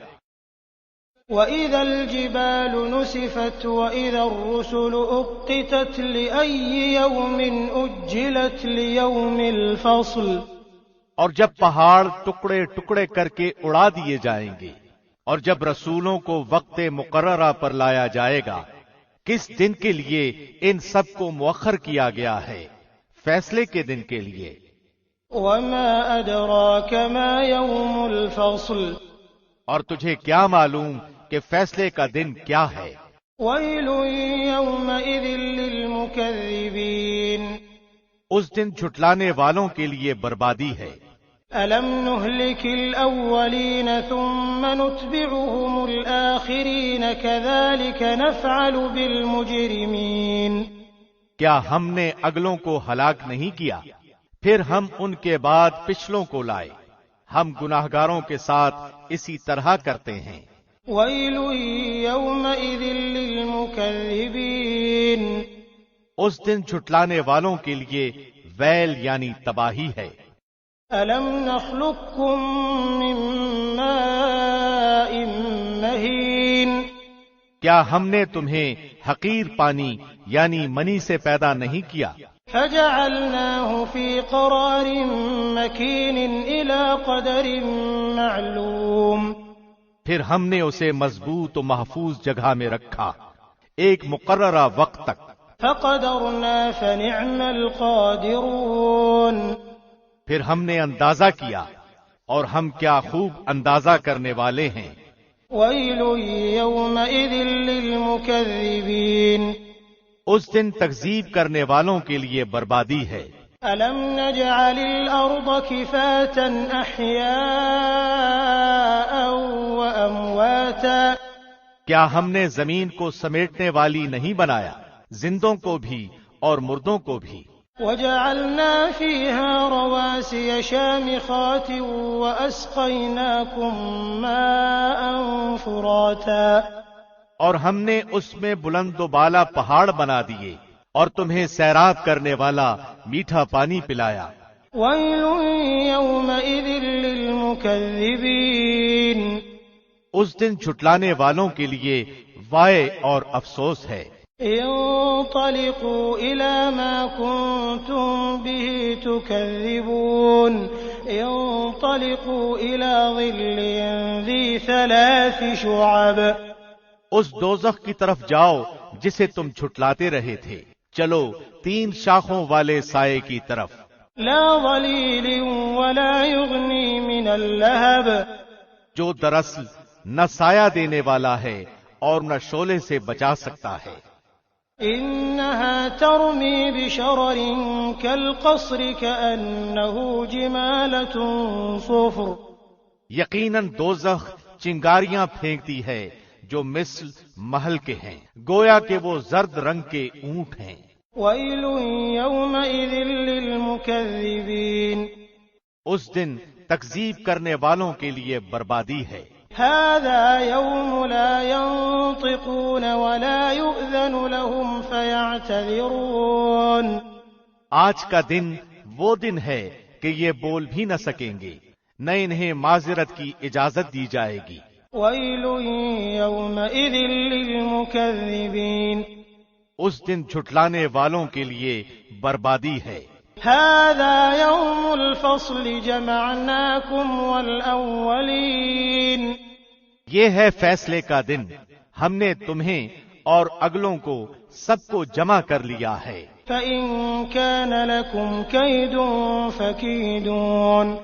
وَإِذَا الْجِبَالُ نُسِفَتْ وَإِذَا الرُّسُلُ أُقِّتَتْ لِأَيِّ يَوْمٍ أُجِّلَتْ لِيَوْمِ الْفَصْلِ، اور جب پہاڑ ٹکڑے ٹکڑے کر کے اڑا دیے جائیں گے، اور جب رسولوں کو وقت مقررہ پر لایا جائے گا، کس دن کے لیے ان سب کو مؤخر کیا گیا ہے؟ فیصلے کے دن کے لیے۔ وَمَا أَدْرَاكَ مَا يَوْمُ الْفَصْلِ، اور تجھے کیا معلوم کہ فیصلے کا دن کیا ہے؟ وَيْلٌ يَوْمَئِذٍ لِّلْمُكَذِّبِينَ، اس دن جھٹلانے والوں کے لیے بربادی ہے۔ أَلَمْ نُهْلِكِ الْأَوَّلِينَ ثُمَّ نُتْبِعُهُمُ الْآخِرِينَ كَذَلِكَ نَفْعَلُ بِالْمُجْرِمِينَ، کیا ہم نے اگلوں کو ہلاک نہیں کیا پھر ہم ان کے بعد پچھلوں کو لائے؟ ہم گناہگاروں کے ساتھ اسی طرح کرتے ہیں۔ وَيْلٌ يَوْمَئِذٍ لِّلْمُكَذِّبِينَ، اس دن جھٹلانے والوں کے لیے ویل یعنی تباہی ہے۔ أَلَمْ نَخْلُقكُّم مِّن مَّاءٍ مَّهِينٍ، کیا ہم نے تمہیں حقیر پانی یعنی منی سے پیدا نہیں کیا؟ فَجَعَلْنَاهُ فِي قَرَارٍ مَّكِينٍ إِلَىٰ قَدَرٍ مَّعْلُومٍ، پھر ہم نے اسے مضبوط و محفوظ جگہ میں رکھا ایک مقررہ وقت تک۔ فَقَدَرْنَا فَنِعْمَ الْقَادِرُونَ، پھر ہم نے اندازہ کیا اور ہم کیا خوب اندازہ کرنے والے ہیں۔ وَيْلٌ يَوْمَئِذٍ لِّلْمُكَذِّبِينَ، اس دن تکذیب کرنے والوں کے لیے بربادی ہے۔ أَلَمْ نَجْعَلِ الْأَرْضَ كِفَاتًا أَحْيَاءً وَأَمْوَاتًا، کیا ہم نے زمین کو سمیٹنے والی نہیں بنایا، زندوں کو بھی اور مردوں کو بھی؟ وجعلنا فيها رواسي شامخات وأسقيناكم ماء فراتا، اور ہم نے اس میں بلند و بالا پہاڑ بنا دیے اور تمہیں سیراب کرنے والا میٹھا پانی پلایا۔ ويل يومئذ للمكذبين، اس دن جھٹلانے والوں کے لیے وائے اور افسوس ہے۔ انطلقوا إلى ما كنتم به تكذبون، انطلقوا إلى ظل ذي 3 شعب، اس دوزخ کی طرف جاؤ جسے تم جھٹلاتے رہے تھے، چلو 3 شاخوں والے سائے کی طرف، لا ظليل ولا يغني من اللهب، جو دراصل نہ سایہ دینے والا ہے اور نہ شعلے سے بچا سکتا ہے۔ إنها ترمي بشرر كالقصر كأنه جمالة صفر، یقیناً دوزخ چنگاریاں پھینکتی ہے جو مثل محل کے ہیں، گویا کہ وہ زرد رنگ کے اونٹ ہیں۔ ويل يومئذ للمكذبين، اس دن تکذیب کرنے والوں کے لیے بربادی ہے۔ هذا يوم لا ينطقون ولا يؤذن لهم فيعتذرون، آج کا دن وہ دن ہے کہ یہ بول بھی نہ سکیں گے، نہ انہیں معذرت کی اجازت دی جائے گی۔ ويل يومئذ للمكذبين، اس دن جھٹلانے والوں کے لیے بربادی ہے۔ هذا يوم الفصل جمعناكم والأولين، یہ ہے فیصلے کا دن، ہم نے تمہیں اور اگلوں کو سب کو جمع کر لیا ہے۔ فإن كان لكم كيد فكيدون،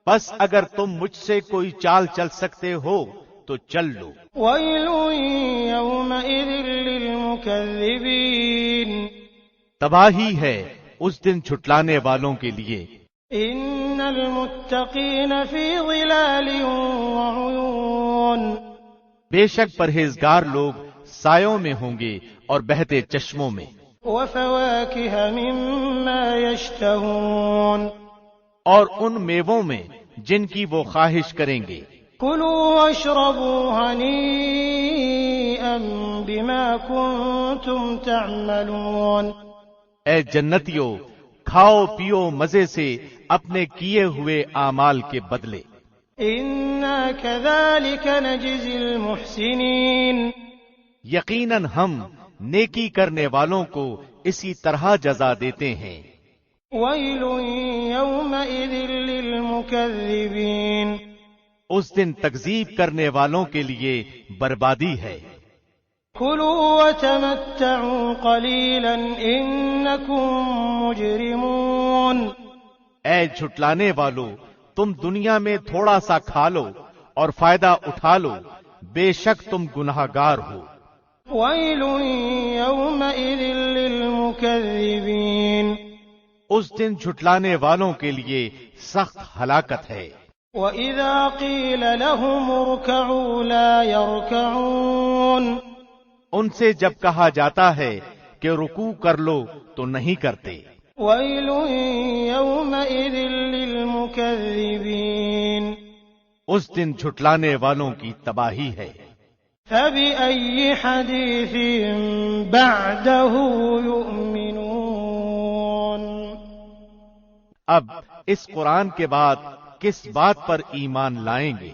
بس اگر تم مجھ سے کوئی چال چل سکتے ہو تو چل لو۔ ويل يومئذ للمكذبين، تباہی ہے اس دن جھٹلانے والوں کے لیے۔ إن المتقين في ظلال وعيون، بے شک پرہیزگار لوگ سایوں میں ہوں گے اور بہتے چشموں میں، وفواكه مما يشتهون، اور ان میووں میں جن کی وہ خواہش کریں گے۔ كلوا واشربوا هنيئا بما كنتم تعملون، اے جنتیو، کھاؤ پیو مزے سے اپنے کیے ہوئے اعمال کے بدلے۔ إنا كذلك نجزي المحسنين، یقیناً ہم نیکی کرنے والوں کو اسی طرح جزا دیتے ہیں۔ ويل يومئذ للمكذبين، اس دن تکذیب کرنے والوں کے لیے بربادی ہے۔ كلوا وتمتعوا قليلا إنكم مجرمون، اے جھٹلانے والو، تم دنیا میں تھوڑا سا کھا لو اور فائدہ اٹھا لو، بے شک تم گناہگار ہو۔ ويل يومئذ للمكذبين، اس دن جھٹلانے والوں کے لیے سخت ہلاکت ہے۔ وإذا قيل لهم اركعوا لا يركعون، ان سے جب کہا جاتا ہے کہ رکوع کر لو تو نہیں کرتے۔ ويل يومئذ للمكذبين، اس دن جھٹلانے والوں کی تباہی ہے۔ فبأي حديث بعده يؤمنون، اب اس قرآن کے بعد کس بات پر ایمان لائیں گے؟